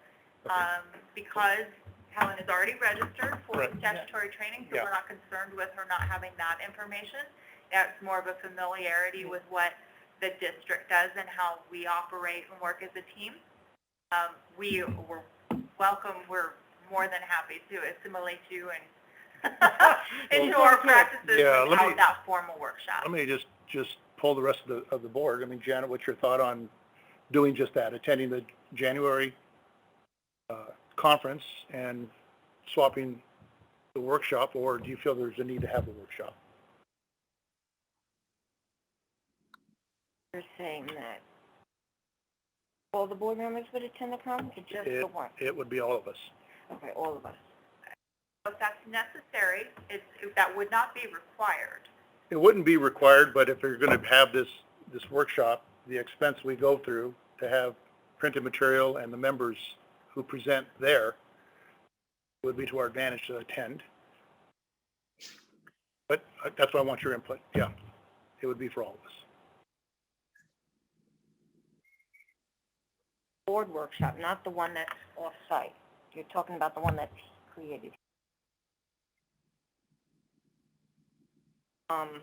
A: Okay.
F: Because Helen is already registered for
A: Right.
F: statutory training, so
A: Yeah.
F: we're not concerned with her not having that information. That's more of a familiarity with what the district does and how we operate and work as a team. We're more than happy to assimilate you and into our practices
A: Yeah,
F: without that formal workshop.
A: Let me just pull the rest of the board. I mean, Janet, what's your thought on doing just that, attending the January conference and swapping the workshop, or do you feel there's a need to have a workshop?
J: You're saying that all the board members would attend the conference, or just the one?
A: It would be all of us.
J: Okay, all of us.
F: If that's necessary, that would not be required.
A: It wouldn't be required, but if you're going to have this workshop, the expense we go through to have printed material and the members who present there would be to our advantage to attend. But that's why I want your input. Yeah, it would be for all of us.
J: Board workshop, not the one that's off-site. You're talking about the one that's created.
A: I'm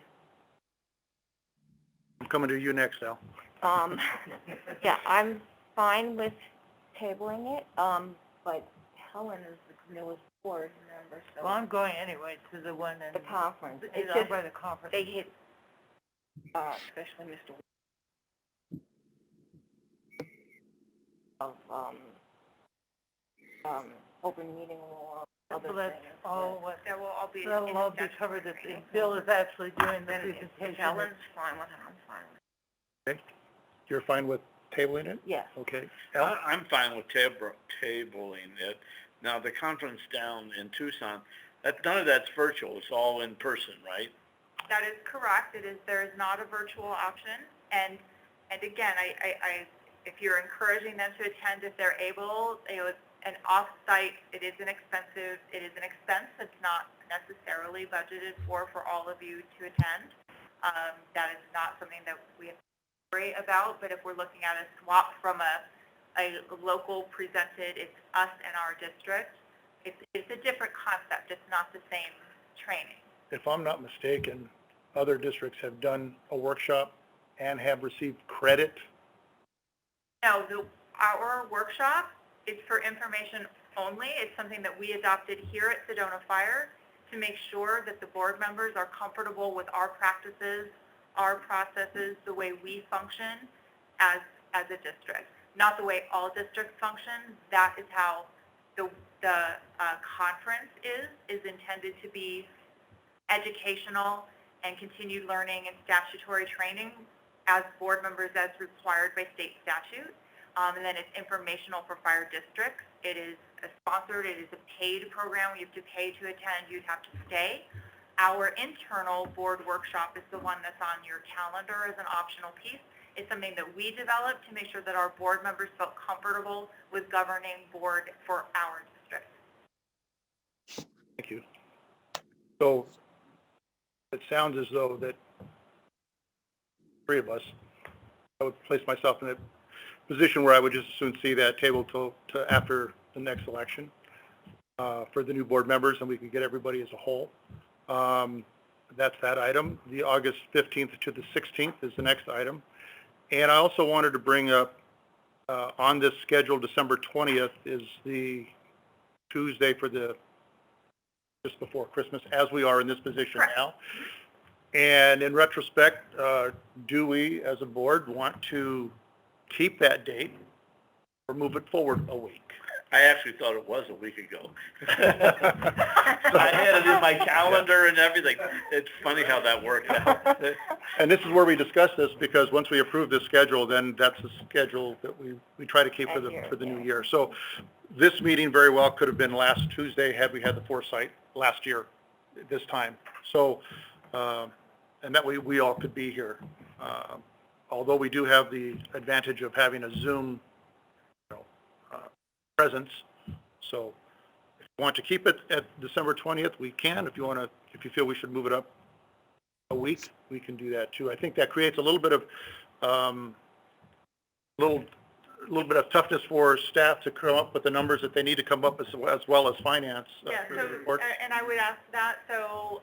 A: coming to you next, Al.
J: Yeah, I'm fine with tabling it, but Helen is the newest board member,
C: Well,
J: so
C: I'm going anyway to the one in,
J: the conference. It's
C: it's
J: just,
C: by the conference.
J: they hit, especially Mr. of, open meeting law, other
C: So that's
J: things.
C: all what,
H: That will all be.
C: that'll all be covered if Bill is actually doing the
J: If
C: presentation.
J: Helen's fine with it, I'm fine with it.
A: You're fine with tabling it?
J: Yes.
A: Okay. Al?
E: I'm fine with tabling it. Now, the conference down in Tucson, none of that's virtual, it's all in person, right?
F: That is correct. There is not a virtual option. And again, if you're encouraging them to attend, if they're able, an off-site, it is an expense that's not necessarily budgeted for all of you to attend. That is not something that we have to worry about, but if we're looking at a swap from a local presented, it's us and our district, it's a different concept. It's not the same training.
A: If I'm not mistaken, other districts have done a workshop and have received credit.
F: No, our workshop is for information only. It's something that we adopted here at Sedona Fire to make sure that the board members are comfortable with our practices, our processes, the way we function as a district. Not the way all districts function. That is how the conference is intended to be educational and continued learning and statutory training as board members as required by state statute. And then it's informational for fire districts. It is sponsored. It is a paid program. You have to pay to attend. You'd have to stay. Our internal board workshop is the one that's on your calendar as an optional piece. It's something that we developed to make sure that our board members felt comfortable with governing board for our district.
A: Thank you. So it sounds as though that three of us, I would place myself in a position where I would just as soon see that table to after the next election for the new board members, and we could get everybody as a whole. That's that item. The August 15th to the 16th is the next item. And I also wanted to bring up on this schedule, December 20th is the Tuesday for just before Christmas, as we are in this position now. And in retrospect, do we as a board want to keep that date or move it forward a week?
E: I actually thought it was a week ago. I had it in my calendar and everything. It's funny how that worked out.
A: And this is where we discuss this, because once we approve this schedule, then that's the schedule that we try to keep for the new year. So this meeting very well could have been last Tuesday had we had the foresight last year at this time. So, and that way we all could be here. Although we do have the advantage of having a Zoom presence. So if you want to keep it at December 20th, we can. If you feel we should move it up a week, we can do that too. I think that creates a little bit of toughness for staff to come up with the numbers that they need to come up as well as finance.
F: Yeah,
A: for the report.
F: and I would ask that, so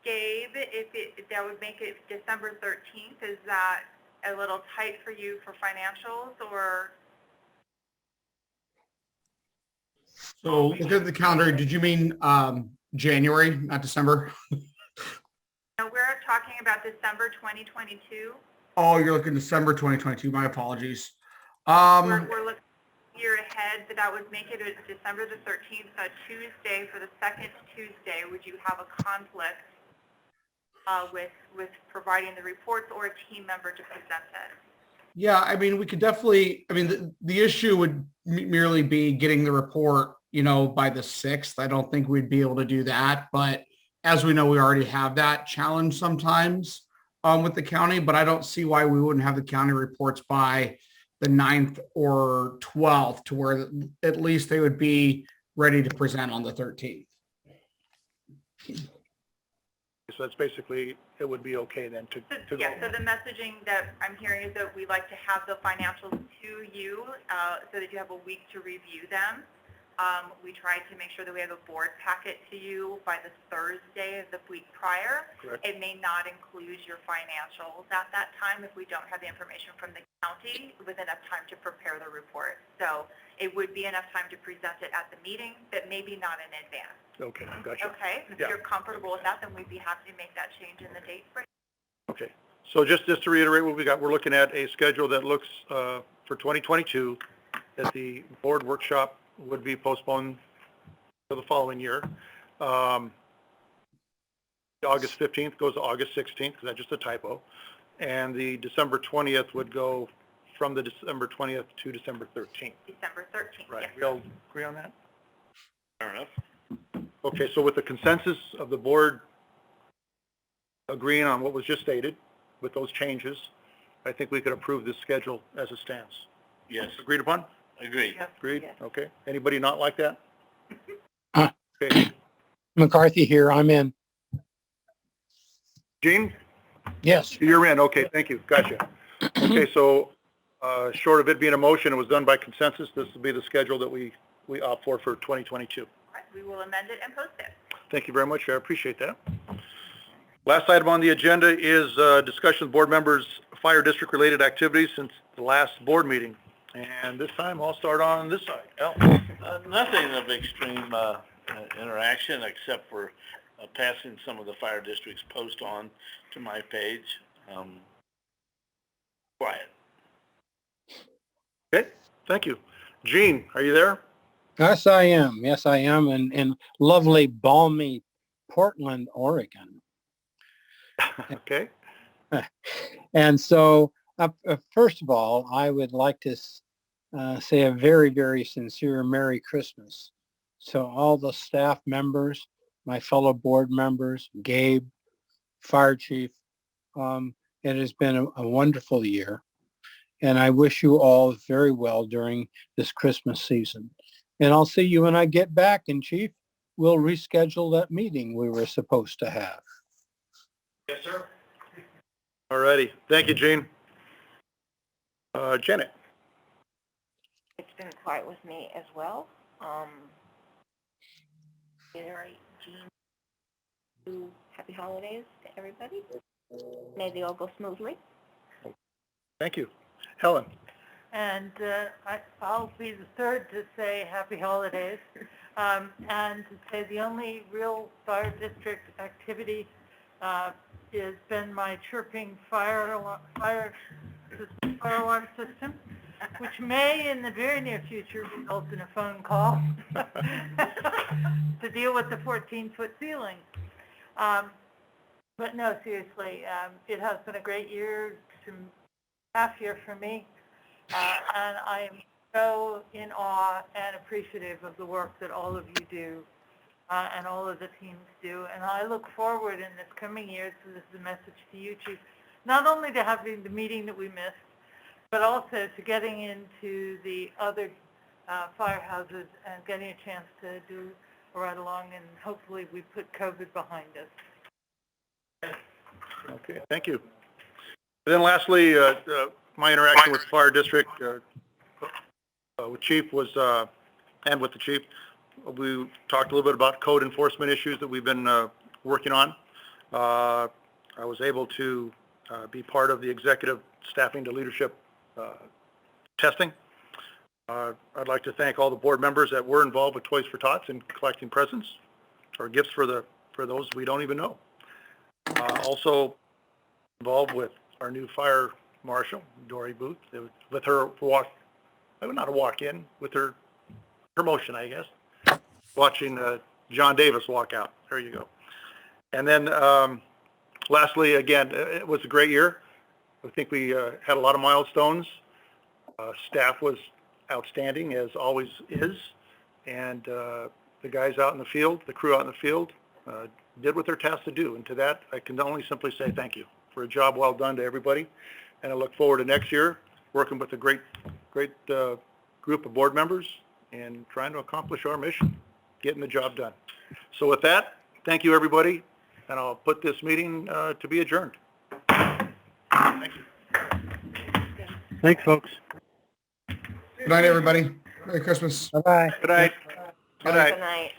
F: Gabe, if that would make it December 13th, is that a little tight for you for financials, or?
D: So look at the calendar. Did you mean January, not December?
F: No, we're talking about December 2022.
D: Oh, you're looking December 2022. My apologies.
F: We're looking a year ahead, but that would make it December the 13th, a Tuesday for the second Tuesday. Would you have a conflict with providing the reports or a team member to present it?
D: Yeah, I mean, we could definitely, I mean, the issue would merely be getting the report, by the 6th. I don't think we'd be able to do that. But as we know, we already have that challenge sometimes with the county, but I don't see why we wouldn't have the county reports by the 9th or 12th to where at least they would be ready to present on the 13th.
A: So that's basically, it would be okay then to go.
F: Yeah, so the messaging that I'm hearing is that we like to have the financials to you, so that you have a week to review them. We try to make sure that we have a board packet to you by the Thursday of the week prior.
A: Correct.
F: It may not include your financials at that time if we don't have the information from the county with enough time to prepare the report. So it would be enough time to present it at the meeting, but maybe not in advance.
A: Okay, gotcha.
F: Okay, if
A: Yeah.
F: you're comfortable with that, then we'd be happy to make that change in the date for you.
A: Okay, so just to reiterate what we got, we're looking at a schedule that looks for 2022, that the board workshop would be postponed for the following year. August 15th goes to August 16th, because that's just a typo. And the December 20th would go from the December 20th to December 13th.
F: December 13th,
A: Right,
F: yes.
A: we all agree on that?
E: Fair enough.
A: Okay, so with the consensus of the board agreeing on what was just stated, with those changes, I think we could approve this schedule as it stands.
E: Yes,
A: Agreed upon?
E: agreed.
A: Agreed?
J: Yes.
A: Okay. Anybody not like that?
K: Huh.
A: Okay.
K: McCarthy here, I'm in.
A: Gene,
K: Yes,
A: you're in. Okay, thank you. Gotcha. Okay, so short of it being a motion, it was done by consensus. This will be the schedule that we opt for 2022.
F: All right, we will amend it and post it.
A: Thank you very much. I appreciate that. Last item on the agenda is discussion with board members' fire district-related activities since the last board meeting. And this time, I'll start on this side. Al?
E: Nothing of extreme interaction except for passing some of the fire district's post on to my page. Quiet.
A: Okay, thank you. Gene, are you there?
K: yes, I am. Yes, I am in lovely, balmy Portland, Oregon.
A: Okay.
K: And so, first of all, I would like to say a very, very sincere Merry Christmas to all the staff members, my fellow board members, Gabe, Fire Chief. It has been a wonderful year, and I wish you all very well during this Christmas season. And I'll see you when I get back, and Chief, we'll reschedule that meeting we were supposed to have.
B: Yes, sir.
A: All righty. Thank you, Gene. Janet?
J: It's been quiet with me as well. Reiterate, Jean, happy holidays to everybody. May they all go smoothly.
A: Thank you. Helen?
C: And I'll be the third to say happy holidays. And to say the only real fire district activity has been my chirping fire alarm system, which may in the very near future result in a phone call to deal with the 14-foot ceiling. But no, seriously, it has been a great year, half year for me, and I am so in awe and appreciative of the work that all of you do and all of the teams do. And I look forward in this coming year, so this is a message to you, Chief, not only to having the meeting that we missed, but also to getting into the other firehouses and getting a chance to do a ride along, and hopefully we put COVID behind us.
A: Okay, thank you. And then lastly, my interaction with the fire district, with Chief was, and with the Chief, we talked a little bit about code enforcement issues that we've been working on. I was able to be part of the executive staffing to leadership testing. I'd like to thank all the board members that were involved with Toys for Tots and collecting presents or gifts for those we don't even know. Also involved with our new fire marshal, Dory Booth, with her not a walk-in, with her promotion, I guess, watching John Davis walk out. There you go. And then lastly, again, it was a great year. I think we had a lot of milestones. Staff was outstanding, as always is, and the guys out in the field, the crew out in the field, did what they're tasked to do. And to that, I can only simply say thank you for a job well done to everybody. And I look forward to next year working with a great group of board members and trying to accomplish our mission, getting the job done. So with that, thank you, everybody. and I'll put this meeting to be adjourned. Thank you.
K: Thanks, folks.
D: Good night, everybody. Merry Christmas.
K: Bye-bye.
A: Good night. Good night.
J: Good night.